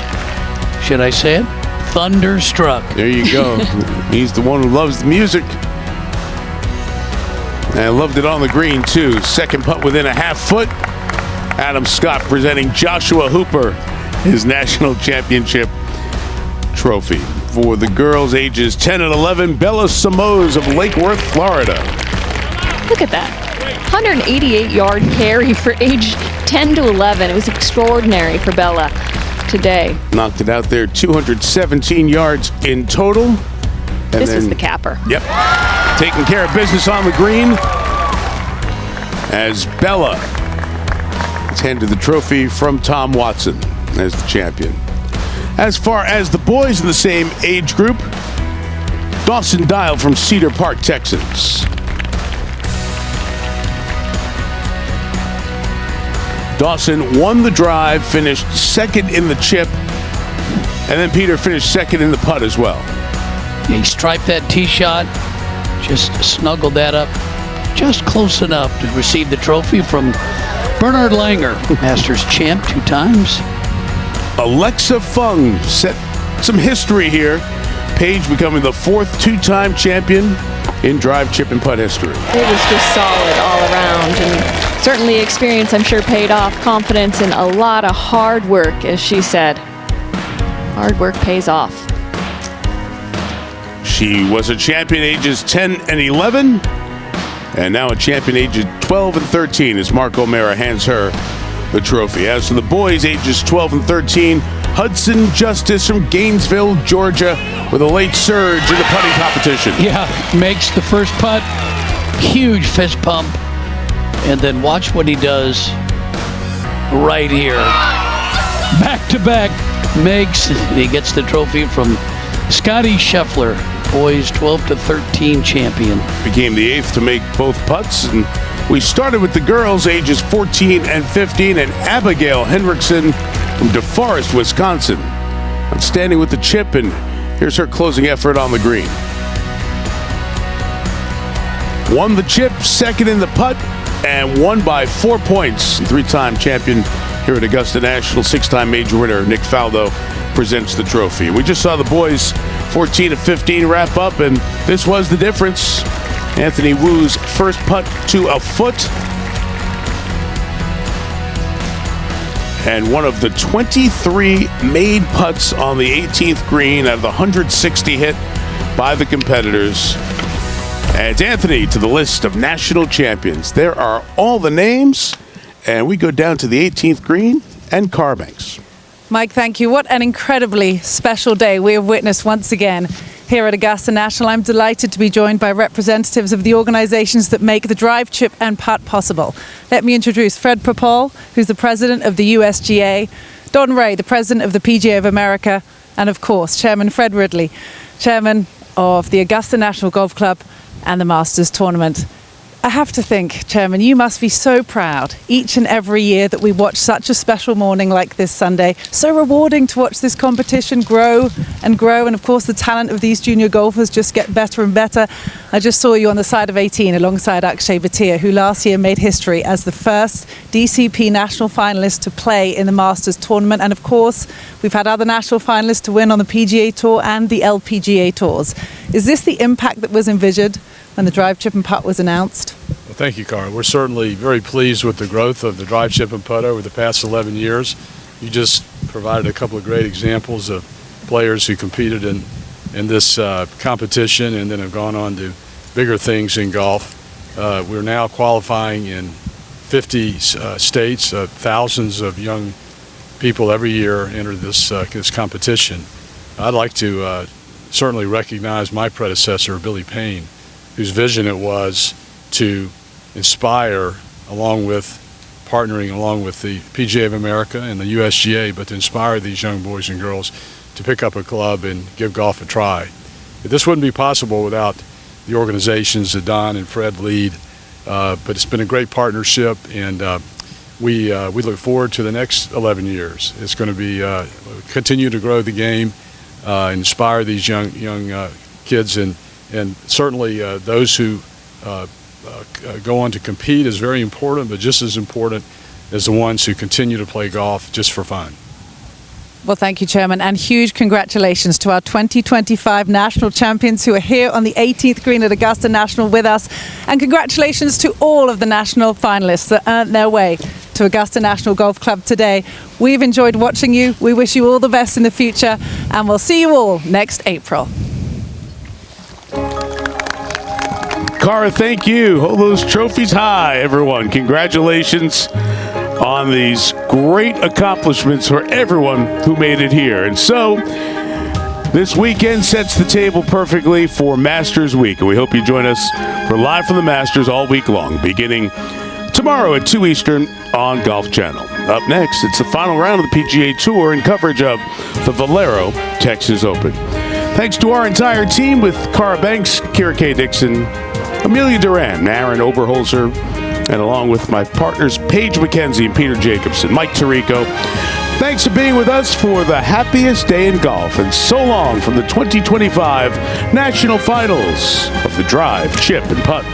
should I say it, thunderstruck. There you go. He's the one who loves the music. And loved it on the green, too. Second putt within a half foot. Adam Scott presenting Joshua Hooper his national championship trophy. For the girls ages 10 and 11, Bella Simoes of Lake Worth, Florida. Look at that. 188-yard carry for age 10 to 11. It was extraordinary for Bella today. Knocked it out there, 217 yards in total. And this was the capper. Yep. Taking care of business on the green as Bella is handed the trophy from Tom Watson as the champion. As far as the boys in the same age group, Dawson Dial from Cedar Park, Texas. Dawson won the drive, finished second in the chip, and then Peter finished second in the putt as well. He striped that tee shot, just snuggled that up just close enough to receive the trophy from Bernard Langer, Masters champ 2 times. Alexa Fung set some history here. Paige becoming the 4th 2-time champion in drive, chip, and putt history. It was just solid all around, and certainly experience, I'm sure, paid off. Confidence and a lot of hard work, as she said. Hard work pays off. She was a champion ages 10 and 11, and now a champion ages 12 and 13 as Mark O'Mara hands her the trophy. As for the boys ages 12 and 13, Hudson Justice from Gainesville, Georgia, with a late surge in the putting competition. Yeah, makes the first putt, huge fist pump, and then watch what he does right here. Back to back makes, he gets the trophy from Scotty Scheffler, boys 12 to 13 champion. Became the 8th to make both putts, and we started with the girls ages 14 and 15, and Abigail Hendrickson from DeForest, Wisconsin. Outstanding with the chip, and here's her closing effort on the green. Won the chip, second in the putt, and won by 4 points. 3-time champion here at Augusta National, 6-time major winner Nick Faldo presents the trophy. We just saw the boys 14 to 15 wrap up, and this was the difference. Anthony Wu's first putt to a foot, and one of the 23 made putts on the 18th green out of the 160 hit by the competitors. Adds Anthony to the list of national champions. There are all the names, and we go down to the 18th green and Carbanks. Mike, thank you. What an incredibly special day we have witnessed once again Here at Augusta National, I'm delighted to be joined by representatives of the organizations that make the drive, chip and putt possible. Let me introduce Fred Propol, who's the president of the USGA, Don Ray, the president of the PGA of America, and of course, Chairman Fred Ridley, chairman of the Augusta National Golf Club and the Masters Tournament. I have to think, Chairman, you must be so proud each and every year that we watch such a special morning like this Sunday. So rewarding to watch this competition grow and grow. And of course, the talent of these junior golfers just get better and better. I just saw you on the side of 18 alongside Akshay Bhatia, who last year made history as the first DCP national finalist to play in the Masters Tournament. And of course, we've had other national finalists to win on the PGA Tour and the LPGA Tours. Is this the impact that was envisioned when the drive, chip and putt was announced? Well, thank you, Carla. We're certainly very pleased with the growth of the drive, chip and putt over the past 11 years. You just provided a couple of great examples of players who competed in this competition and then have gone on to bigger things in golf. We're now qualifying in 50 states. Thousands of young people every year enter this competition. I'd like to certainly recognize my predecessor, Billy Payne, whose vision it was to inspire, partnering along with the PGA of America and the USGA, but to inspire these young boys and girls to pick up a club and give golf a try. But this wouldn't be possible without the organizations that Don and Fred lead, but it's been a great partnership, and we look forward to the next 11 years. It's going to be continue to grow the game, inspire these young kids, and certainly those who go on to compete is very important, but just as important as the ones who continue to play golf just for fun. Well, thank you, Chairman, and huge congratulations to our 2025 national champions who are here on the 18th green at Augusta National with us. And congratulations to all of the national finalists that earned their way to Augusta National Golf Club today. We've enjoyed watching you. We wish you all the best in the future, and we'll see you all next April. Cara, thank you. Hold those trophies high, everyone. Congratulations on these great accomplishments for everyone who made it here. And so, this weekend sets the table perfectly for Masters Week. And we hope you join us for Live from the Masters all week long, beginning tomorrow at 2 Eastern on Golf Channel. Up next, it's the final round of the PGA Tour and coverage of the Valero Texas Open. Thanks to our entire team with Cara Banks, Kira K. Dixon, Amelia Duran, Aaron Oberholzer, and along with my partners Paige McKenzie and Peter Jacobson, Mike Tirico. Thanks for being with us for the happiest day in golf, and so long from the 2025 National Finals of the Drive, Chip, and Putt.